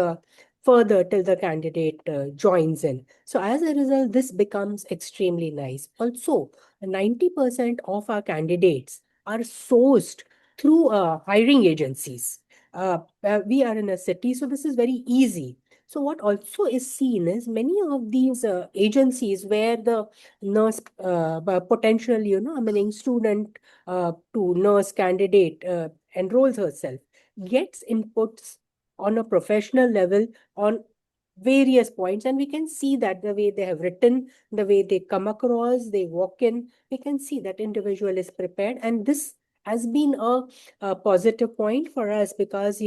further till the candidate joins in. So as a result, this becomes extremely nice. Also, 90% of our candidates are sourced through hiring agencies. We are in a city, so this is very easy. So what also is seen is many of these agencies where the nurse potential, student to nurse candidate enrolls herself, gets inputs on a professional level on various points, and we can see that the way they have written, the way they come across, they walk in, we can see that individual is prepared, and this has been a positive point for us because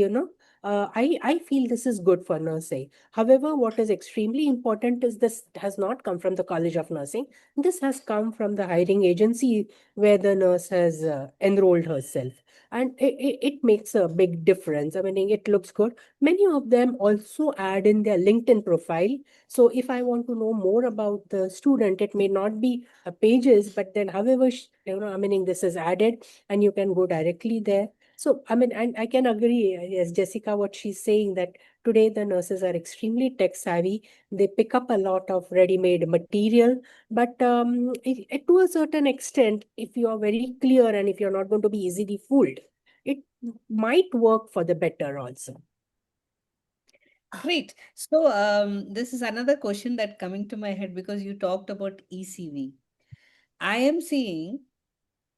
I feel this is good for nursing. However, what is extremely important is this has not come from the College of Nursing. This has come from the hiring agency where the nurse has enrolled herself, and it makes a big difference. I mean, it looks good. Many of them also add in their LinkedIn profile. So if I want to know more about the student, it may not be pages, but then however, this is added and you can go directly there. So, and I can agree, yes, Jessica, what she's saying, that today the nurses are extremely tech savvy. They pick up a lot of ready-made material, but to a certain extent, if you are very clear and if you're not going to be easily fooled, it might work for the better also. Great. So this is another question that coming to my head because you talked about ECV. I am seeing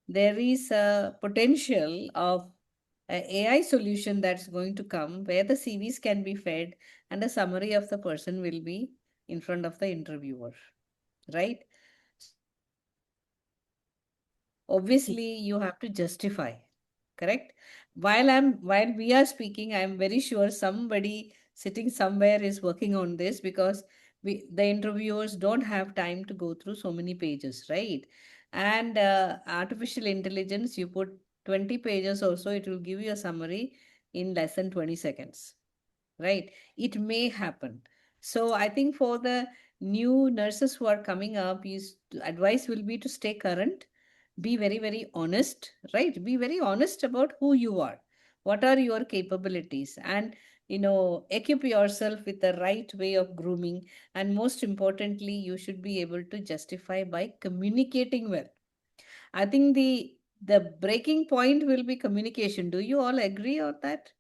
there is a potential of an AI solution that's going to come where the CVs can be fed and a summary of the person will be in front of the interviewer, right? Obviously, you have to justify, correct? While we are speaking, I'm very sure somebody sitting somewhere is working on this because the interviewers don't have time to go through so many pages, right? And artificial intelligence, you put 20 pages or so, it will give you a summary in less than 20 seconds, right? It may happen. So I think for the new nurses who are coming up, advice will be to stay current, be very, very honest, right? Be very honest about who you are, what are your capabilities, and equip yourself with the right way of grooming. And most importantly, you should be able to justify by communicating well. I think the breaking point will be communication. Do you all agree on that?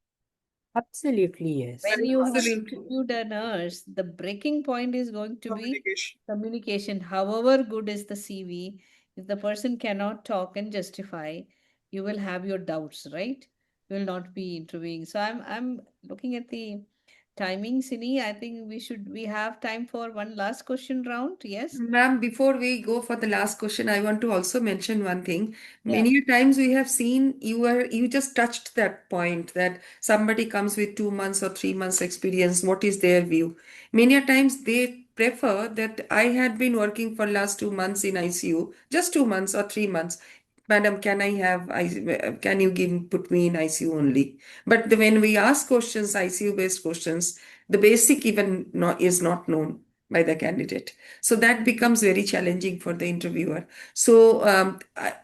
Absolutely, yes. When you have Absolutely. interviewed a nurse, the breaking point is going to be Communication. communication. However good is the CV, if the person cannot talk and justify, you will have your doubts, right? You will not be interviewing. So I'm looking at the timing, Sini. I think we have time for one last question round. Yes? Ma'am, before we go for the last question, I want to also mention one thing. Yeah. Many times we have seen you just touched that point that somebody comes with 2 months or 3 months experience. What is their view? Many a times they prefer that I had been working for last 2 months in ICU, just 2 months or 3 months. Madam, can you put me in ICU only? But when we ask questions, ICU based questions, the basic even is not known by the candidate. So that becomes very challenging for the interviewer. So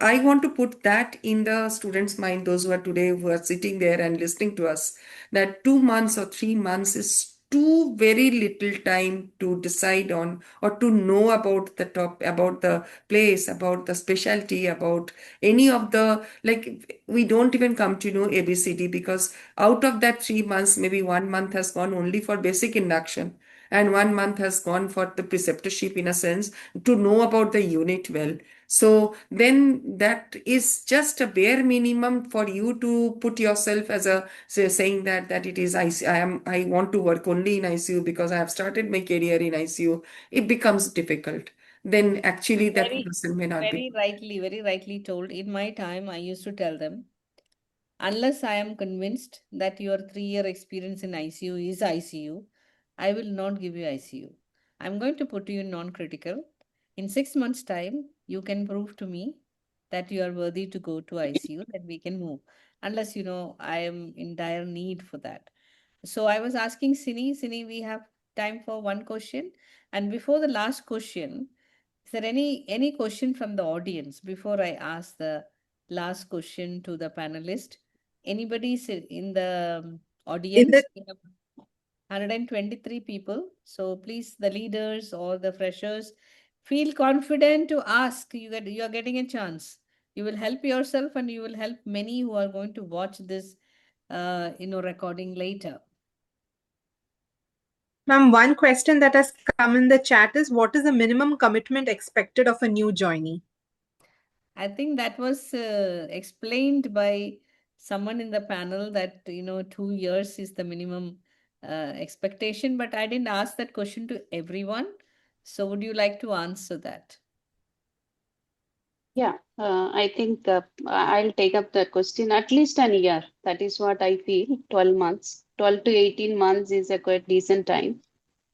I want to put that in the students' mind, those who are sitting there and listening to us, that 2 months or 3 months is too very little time to decide on or to know about about the place, about the specialty, about any of the, like, we don't even come to know ABCD, because out of that 3 months, maybe 1 month has gone only for basic induction, and 1 month has gone for the preceptorship, in a sense, to know about the unit well. So then that is just a bare minimum for you to put yourself as a saying that it is I want to work only in ICU because I have started my career in ICU. It becomes difficult. Then actually that person may not be. Very rightly told. In my time, I used to tell them, unless I am convinced that your 3 year experience in ICU is ICU, I will not give you ICU. I'm going to put you in non-critical. In 6 months' time, you can prove to me that you are worthy to go to ICU, then we can move. Unless, I am in dire need for that. So I was asking Sini, we have time for one question. And before the last question, is there any question from the audience before I ask the last question to the panelist? Anybody in the In audience? the We have 123 people. So please, the leaders or the freshers, feel confident to ask. You are getting a chance. You will help yourself and you will help many who are going to watch this recording later. Ma'am, one question that has come in the chat is, what is the minimum commitment expected of a new joinee? I think that was explained by someone in the panel that 2 years is the minimum expectation, but I didn't ask that question to everyone. So would you like to answer that? Yeah, I think I'll take up the question. At least a year. That is what I feel. 12 months. 12 to 18 months is a quite decent time.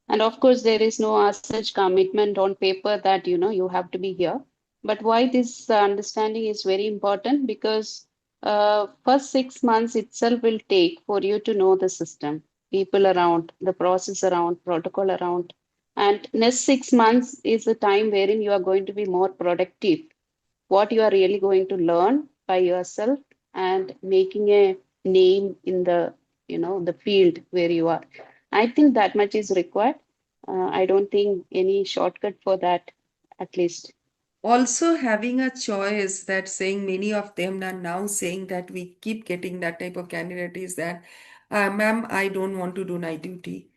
And of course, there is no as such commitment on paper that you have to be here. But why this understanding is very important, because first 6 months itself will take for you to know the system, people around, the process around, protocol around. And next 6 months is the time wherein you are going to be more productive, what you are really going to learn by yourself and making a name in the field where you are. I think that much is required. I don't think any shortcut for that, at least. Also having a choice, that saying many of them are now saying that we keep getting that type of candidate, is that, ma'am, I don't want to do night duty.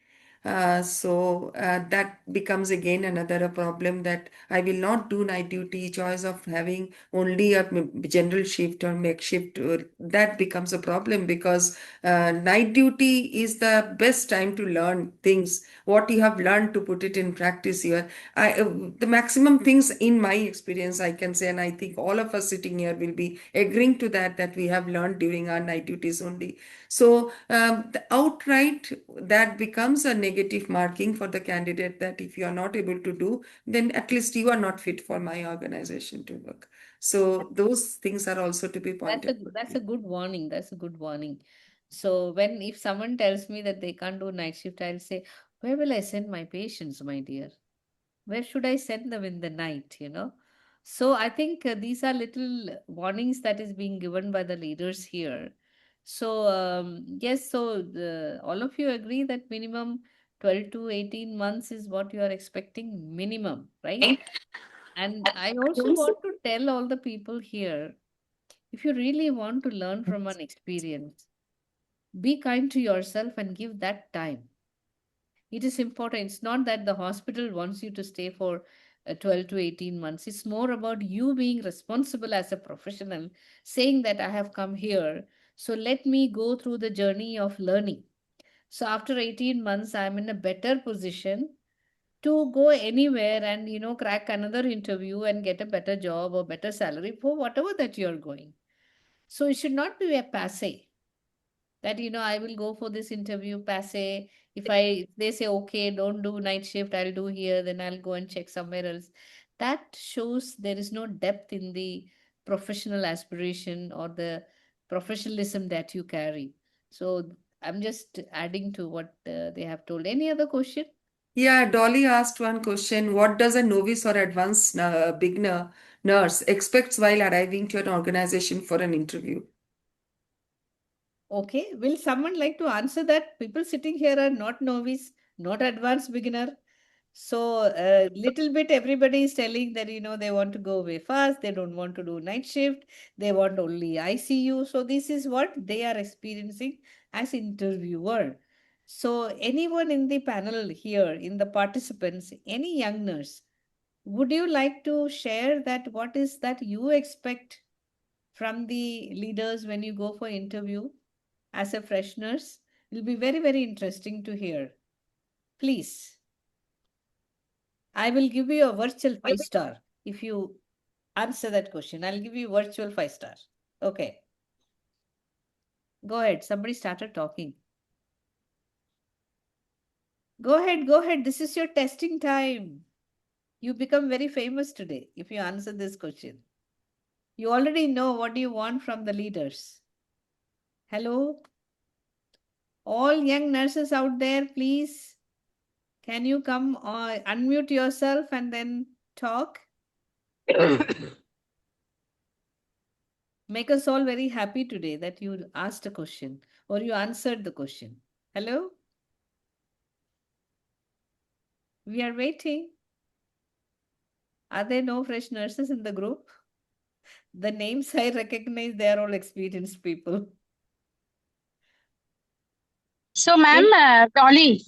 So that becomes again another problem, that I will not do night duty. Choice of having only a general shift or makeshift, that becomes a problem, because night duty is the best time to learn things. What you have learned, to put it in practice here. The maximum things in my experience, I can say, and I think all of us sitting here will be agreeing to that we have learned during our night duties only. So the outright, that becomes a negative marking for the candidate, that if you are not able to do, then at least you are not fit for my organization to work. So those things are also to be pointed out. That's a good warning. That's a good warning. So if someone tells me that they can't do night shift, I'll say, where will I send my patients, my dear? Where should I send them in the night? So I think these are little warnings that is being given by the leaders here. So yes, so all of you agree that minimum 12 to 18 months is what you are expecting minimum, right? And I also want to tell all the people here, if you really want to learn from an experience, be kind to yourself and give that time. It is important. It's not that the hospital wants you to stay for 12 to 18 months. It's more about you being responsible as a professional, saying that I have come here, so let me go through the journey of learning. So after 18 months, I'm in a better position to go anywhere and crack another interview and get a better job or better salary for whatever that you're going. So it should not be a passe that I will go for this interview passe. If they say, okay, don't do night shift, I'll do here, then I'll go and check somewhere else. That shows there is no depth in the professional aspiration or the professionalism that you carry. So I'm just adding to what they have told. Any other question? Yeah, Dolly asked one question. What does a novice or advanced beginner nurse expects while arriving to an organization for an interview? Okay, will someone like to answer that? People sitting here are not novice, not advanced beginner. So a little bit everybody is telling that, they want to go away fast. They don't want to do night shift. They want only ICU. So this is what they are experiencing as interviewer. So anyone in the panel here, in the participants, any young nurse, would you like to share that what is that you expect from the leaders when you go for interview as a fresh nurse? It will be very, very interesting to hear. Please. I will give you a virtual 5-star if you answer that question. I'll give you virtual 5-star. Okay. Go ahead. Somebody started talking. Go ahead. Go ahead. This is your testing time. You become very famous today if you answer this question. You already know what you want from the leaders. Hello? All young nurses out there, please. Can you come or unmute yourself and then talk? Make us all very happy today that you asked a question or you answered the question. Hello? We are waiting. Are there no fresh nurses in the group? The names I recognize, they are all experienced people. So, ma'am, Dolly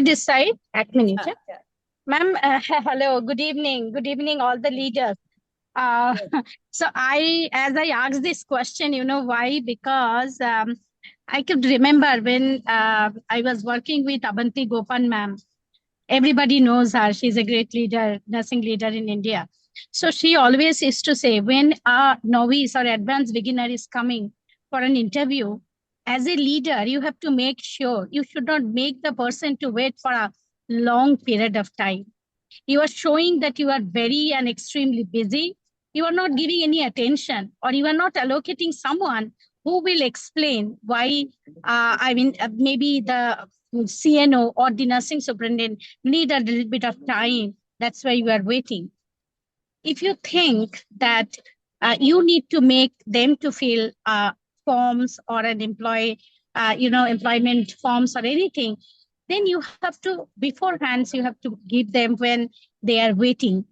this side, at minute. Yeah, yeah. Ma'am, hello, good evening, all the leaders. Yes. So as I asked this question, why? Because I could remember when I was working with Abanti Gopan ma'am. Everybody knows her. She's a great leader, nursing leader in India. So she always used to say, when a novice or advanced beginner is coming for an interview, as a leader, you have to make sure you should not make the person to wait for a long period of time. You are showing that you are very and extremely busy. You are not giving any attention, or you are not allocating someone who will explain why. Maybe the CNO or the nursing superintendent need a little bit of time. That's why you are waiting. If you think that you need to make them to fill forms or an employment forms or anything, then you have to beforehand, you have to give them when they are waiting,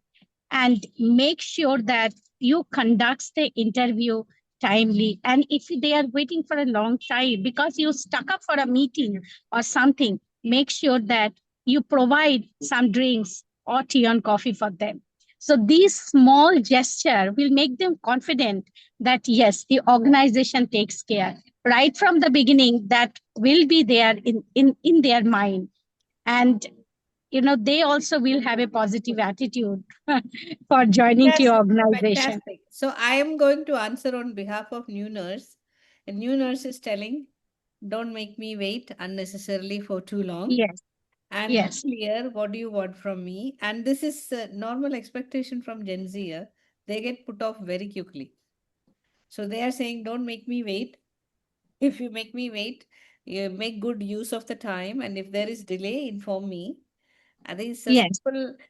and make sure that you conduct the interview timely. And if they are waiting for a long time because you stuck up for a meeting or something, make sure that you provide some drinks or tea and coffee for them. So these small gesture will make them confident that yes, the organization takes care right from the beginning. That will be there in their mind. And they also will have a positive attitude for joining to your Fantastic, organization. fantastic. So I am going to answer on behalf of new nurse. A new nurse is telling, don't make me wait unnecessarily for too long. Yes, And yes, be clear, what do you want from me? And this is normal expectation from Gen Z. They get put off very quickly. So they are saying, don't make me wait. If you make me wait, you make good use of the time. And if there is delay, inform me. I think it's a yes,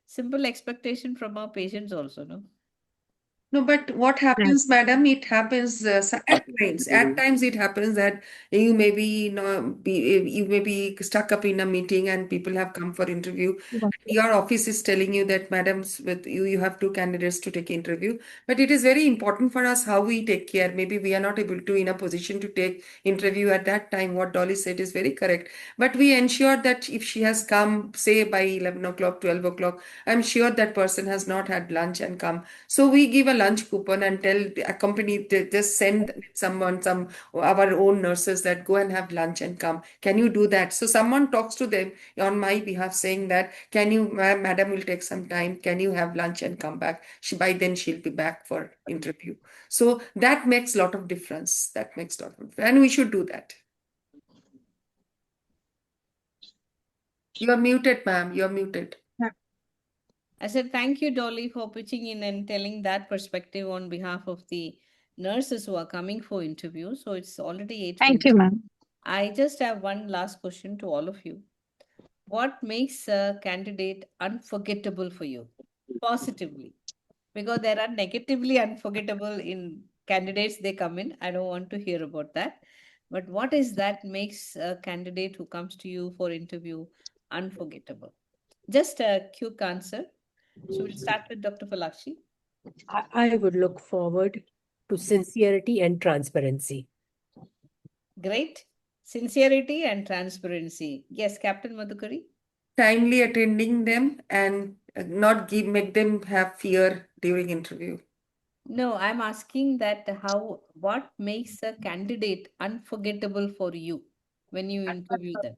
simple expectation from our patients also, no? No, but what yes, happens, madam? It happens at times. At times, it happens that you may be stuck up in a meeting and people have come for interview. yes, Your office is telling you that, madams, with you have two candidates to take interview. But it is very important for us how we take care. Maybe we are not able to in a position to take interview at that time. What Dolly said is very correct. But we ensure that if she has come, say by 11 o'clock, 12 o'clock, I'm sure that person has not had lunch and come. So we give a lunch coupon and tell a company to just send some our own nurses that go and have lunch and come. Can you do that? So someone talks to them on my behalf saying that, can you, madam will take some time. Can you have lunch and come back? By then she'll be back for interview. So that makes a lot of difference. That makes a lot of difference. And we should do that. You are muted, ma'am. You are muted. I said, thank you, Dolly, for pitching in and telling that perspective on behalf of the nurses who are coming for interview. So it's already 8 thank you, finished. ma'am. I just have one last question to all of you. What makes a candidate unforgettable for you positively? Because there are negatively unforgettable in candidates, they come in. I don't want to hear about that. But what is that makes a candidate who comes to you for interview unforgettable? Just a quick answer. So we'll start with Dr. Falakshi. I would look forward to sincerity and transparency. Great. Sincerity and transparency. Yes, Captain Madhukari. Timely attending them and not make them have fear during interview. No, I'm asking that what makes a candidate unforgettable for you when you interview them?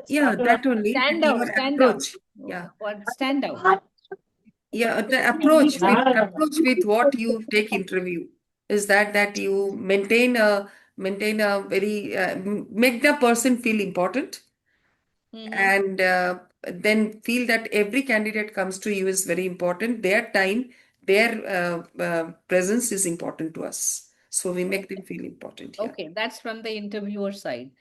Yeah, that only. Stand Your out, stand out. approach. Yeah. What stand out? Yeah, the approach with what you take interview is that you maintain a very make the person feel important, and then feel that every candidate comes to you is very important. Their time, their presence is important to us. So we make them feel important. Yeah. Okay, that's from the interviewer side.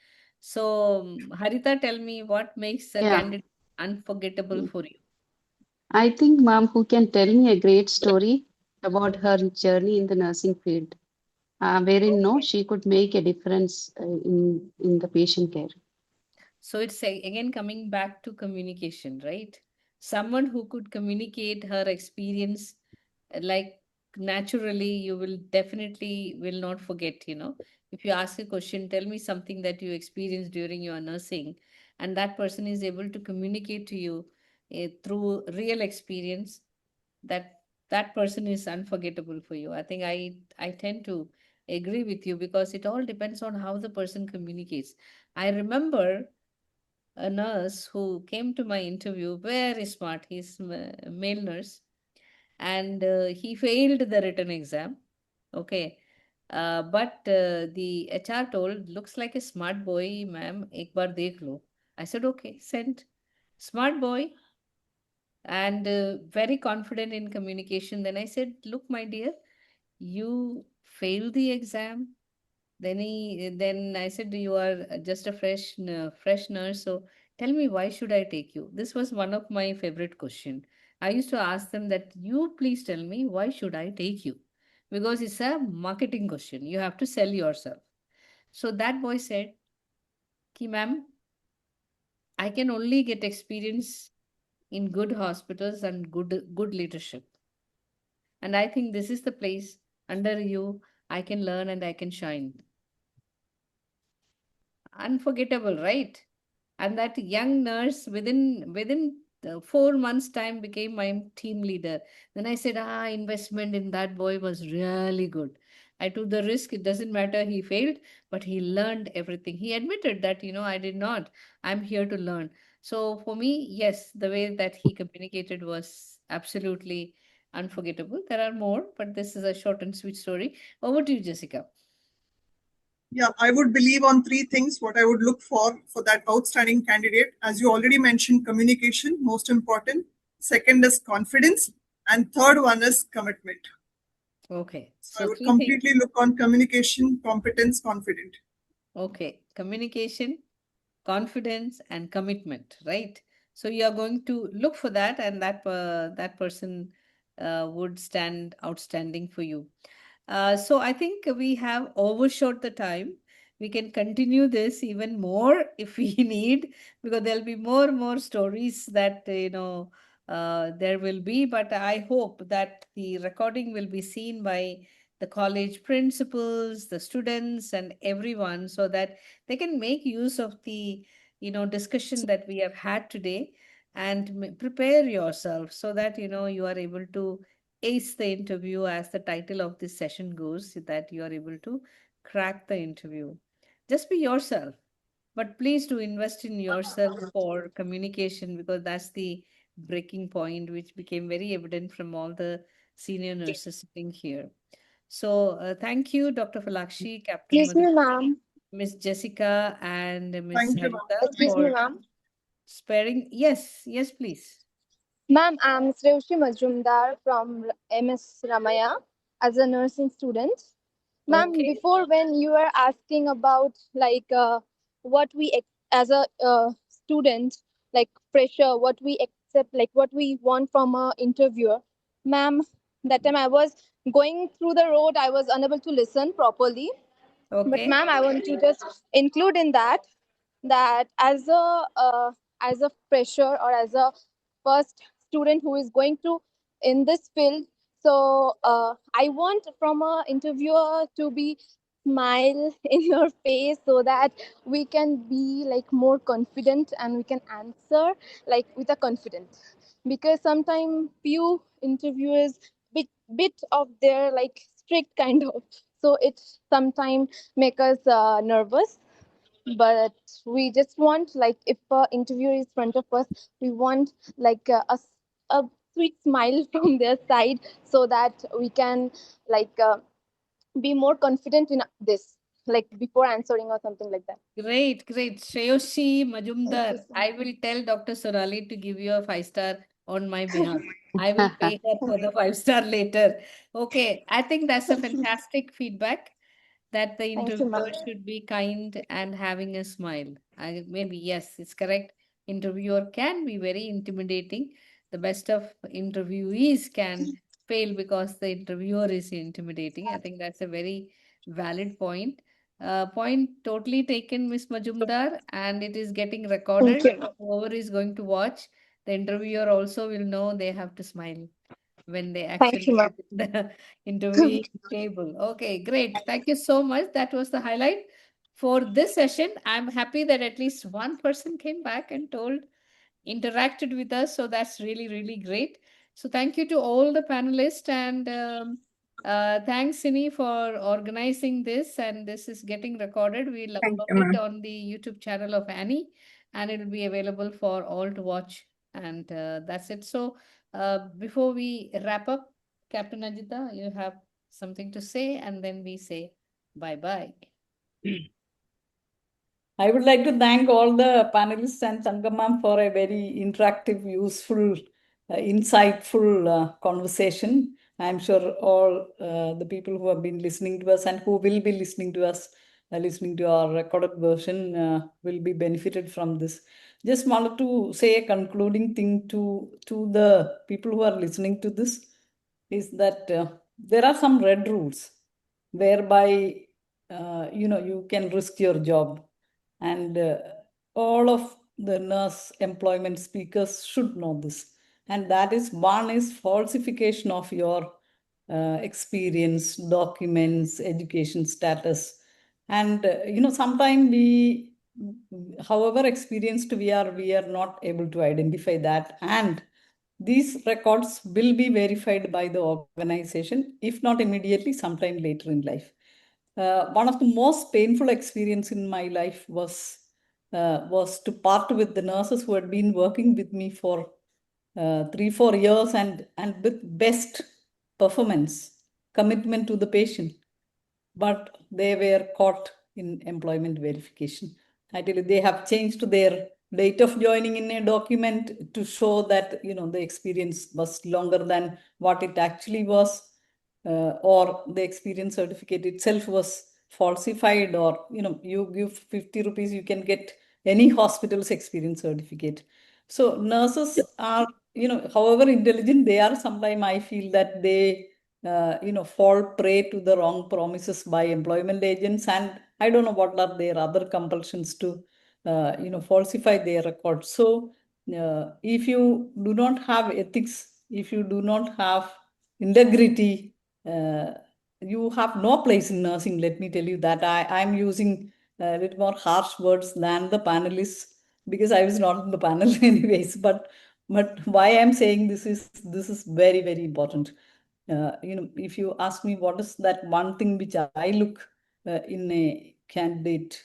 So, Harita, tell me what makes a Yeah. candidate unforgettable for you? I think, ma'am, who can tell me a great story about her journey in the nursing field, wherein no, she could make a difference in the patient care. So it's again coming back to communication, right? Someone who could communicate her experience like naturally, you will definitely will not forget, If you ask a question, tell me something that you experienced during your nursing, and that person is able to communicate to you through real experience, that that person is unforgettable for you. I think I tend to agree with you because it all depends on how the person communicates. I remember a nurse who came to my interview, very smart. He's a male nurse, and he failed the written exam. Okay. But the HR told, looks like a smart boy, ma'am, ek bar dekh lo. I said, okay, sent. Smart boy and very confident in communication. Then I said, look, my dear, you failed the exam. Then I said, you are just a fresh nurse. So tell me, why should I take you? This was one of my favorite question. I used to ask them that you please tell me, why should I take you? Because it's a marketing question. You have to sell yourself. So that boy said, ki ma'am, I can only get experience in good hospitals and good leadership. And I think this is the place under you I can learn and I can shine. Unforgettable, right? And that young nurse within 4 months time became my team leader. Then I said, investment in that boy was really good. I took the risk. It doesn't matter, he failed, but he learned everything. He admitted that, I did not, I'm here to learn. So for me, yes, the way that he communicated was absolutely unforgettable. There are more, but this is a short and sweet story. Over to you, Jessica. Yeah, I would believe on three things what I would look for that outstanding candidate. As you already mentioned, communication, most important. Second is confidence. And third one is commitment. Okay. So I would three things. completely look on communication, competence, confident. Okay. Communication, confidence, and commitment, right? So you are going to look for that, and that person would stand outstanding for you. So I think we have overshot the time. We can continue this even more if we need, because there'll be more stories that there will be. But I hope that the recording will be seen by the college principals, the students, and everyone, so that they can make use of the discussion that we have had today, and prepare yourself so that you are able to ace the interview, as the title of this session goes, that you are able to crack the interview. Just be yourself, but please do invest in yourself for communication, because that's the breaking point, which became very evident from all the senior nurses sitting here. So thank you, Dr. Falakshi, Captain Excuse me, Madhu, ma'am. Miss Jessica, and Miss Thank you, ma'am. Harita Excuse me, for ma'am. sparing. Yes, please. Ma'am, I'm Sreushi Majumdar from MS Ramaya as a nursing student. Ma'am, Okay. before when you were asking about what we as a student, like fresher, what we accept, like what we want from a interviewer, ma'am, that time I was going through the road, I was unable to listen properly. But Okay. ma'am, I want to just include in that as a fresher or as a first student who is going to in this field, so I want from a interviewer to be smile in your face so that we can be like more confident and we can answer like with a confidence, because sometimes few interviewers bit of their like strict kind of, so it sometimes make us nervous. But we just want like if a interviewer is front of us, we want like a sweet smile from their side so that we can like be more confident in this, like before answering or something like that. Great, great. Shreyoshi Thank you Majumdar, so I much. will tell Dr. Sonali to give you a 5-star on my behalf. I will pay her for the 5-star later. Okay, I think that's a fantastic feedback that the Thank you, ma'am. interviewer should be kind and having a smile. Maybe, yes, it's correct. Interviewer can be very intimidating. The best of interviewees can fail because the interviewer is intimidating. I think that's a very valid point. Point totally taken, Miss Majumdar, and it is getting Thank recorded. you. Whoever is going to watch, the interviewer also will know they have to smile when they Thank you, actually ma'am. sit in the interviewing table. Okay, great. Thank you so much. That was the highlight for this session. I'm happy that at least one person came back and interacted with us. So that's really, really great. So thank you to all the panelists, and thanks, Sini, for organizing this. And this is getting recorded. We'll Thank upload you, it ma'am. on the YouTube channel of ANEI, and it will be available for all to watch. And that's it. So before we wrap up, Captain Ajita, you have something to say, and then we say bye-bye. I would like to thank all the panelists and Sangamam for a very interactive, useful, insightful conversation. I'm sure all the people who have been listening to us and who will be listening to us, listening to our recorded version, will be benefited from this. Just wanted to say a concluding thing to the people who are listening to this is that there are some red rules whereby you can risk your job, and all of the nurse employment speakers should know this. And that is, one is falsification of your experience, documents, education status. And sometimes we, however experienced we are not able to identify that. And these records will be verified by the organization, if not immediately, sometime later in life. One of the most painful experience in my life was to part with the nurses who had been working with me for 3-4 years, and with best performance, commitment to the patient, but they were caught in employment verification. I tell you, they have changed their date of joining in a document to show that the experience was longer than what it actually was, or the experience certificate itself was falsified, or you give 50 rupees, you can get any hospital's experience certificate. So nurses are, however intelligent they are, sometimes I feel that they fall prey to the wrong promises by employment agents, and I don't know what are their other compulsions to falsify their records. So if you do not have ethics, if you do not have integrity, you have no place in nursing. Let me tell you that. I'm using a little more harsh words than the panelists, because I was not in the panel anyways. But why I'm saying this is very, very important. If you ask me what is that one thing which I look in a candidate,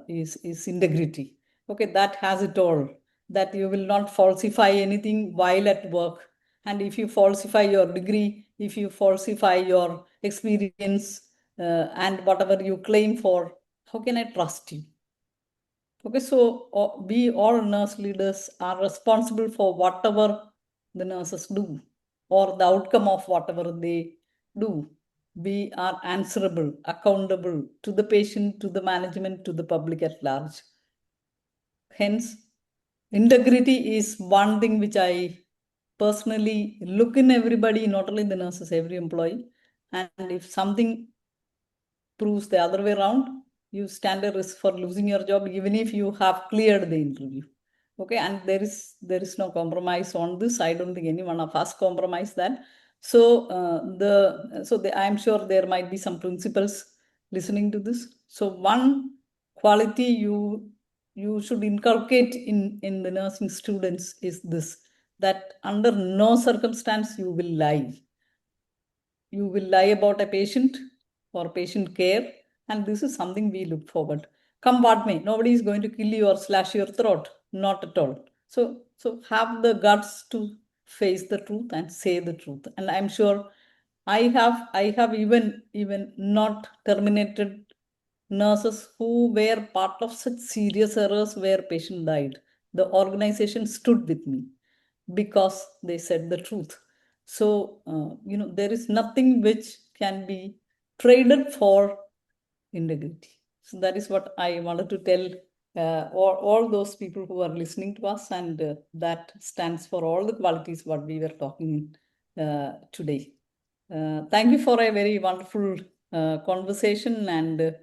is integrity. Okay, that has it all. That you will not falsify anything while at work. And if you falsify your degree, if you falsify your experience, and whatever you claim for, how can I trust you? Okay, so we all nurse leaders are responsible for whatever the nurses do, or the outcome of whatever they do. We are answerable, accountable to the patient, to the management, to the public at large. Hence, integrity is one thing which I personally look in everybody, not only the nurses, every employee. And if something proves the other way around, you stand a risk for losing your job even if you have cleared the interview. Okay, and there is no compromise on this. I don't think any one of us compromise that. So I'm sure there might be some principals listening to this. So one quality you should inculcate in the nursing students is this, that under no circumstance you will lie. You will lie about a patient or patient care, and this is something we look forward. Come what may, nobody is going to kill you or slash your throat, not at all. So have the guts to face the truth and say the truth. And I'm sure I have even not terminated nurses who were part of such serious errors where patient died. The organization stood with me because they said the truth. So, there is nothing which can be traded for integrity. So that is what I wanted to tell all those people who are listening to us, and that stands for all the qualities what we were talking today. Thank you for a very wonderful conversation, and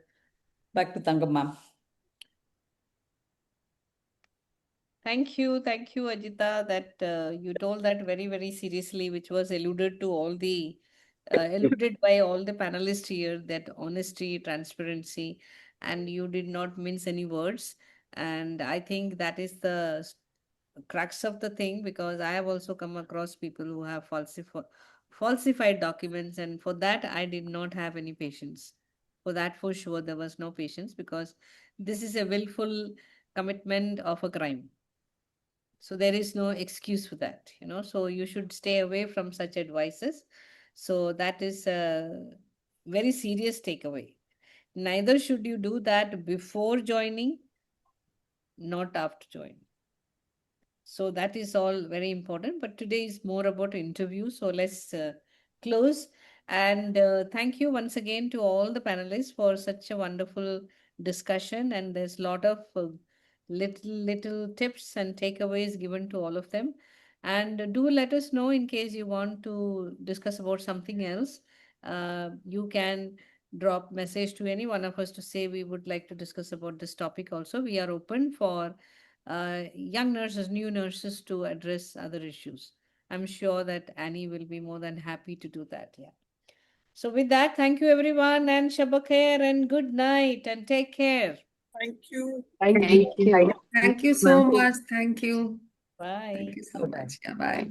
back to Tangam ma'am. Thank you, Ajita, that you told that very, very seriously, which was alluded by all the panelists here, that honesty, transparency, and you did not mince any words. And I think that is the crux of the thing, because I have also come across people who have falsified documents, and for that I did not have any patience. For that, for sure, there was no patience, because this is a willful commitment of a crime. So there is no excuse for that, so you should stay away from such advices. So that is a very serious takeaway. Neither should you do that before joining, not after joining. So that is all very important. But today is more about interview. So let's close. And thank you once again to all the panelists for such a wonderful discussion. And there's a lot of little tips and takeaways given to all of them. And do let us know in case you want to discuss about something else. You can drop message to any one of us to say we would like to discuss about this topic also. We are open for young nurses, new nurses to address other issues. I'm sure that ANEI will be more than happy to do that. Yeah. So with that, thank you everyone, and Shabba Khair, and good night, and take care. Thank you. Thank you. Thank you so much. Thank you. Bye. Thank you so much. Yeah, bye.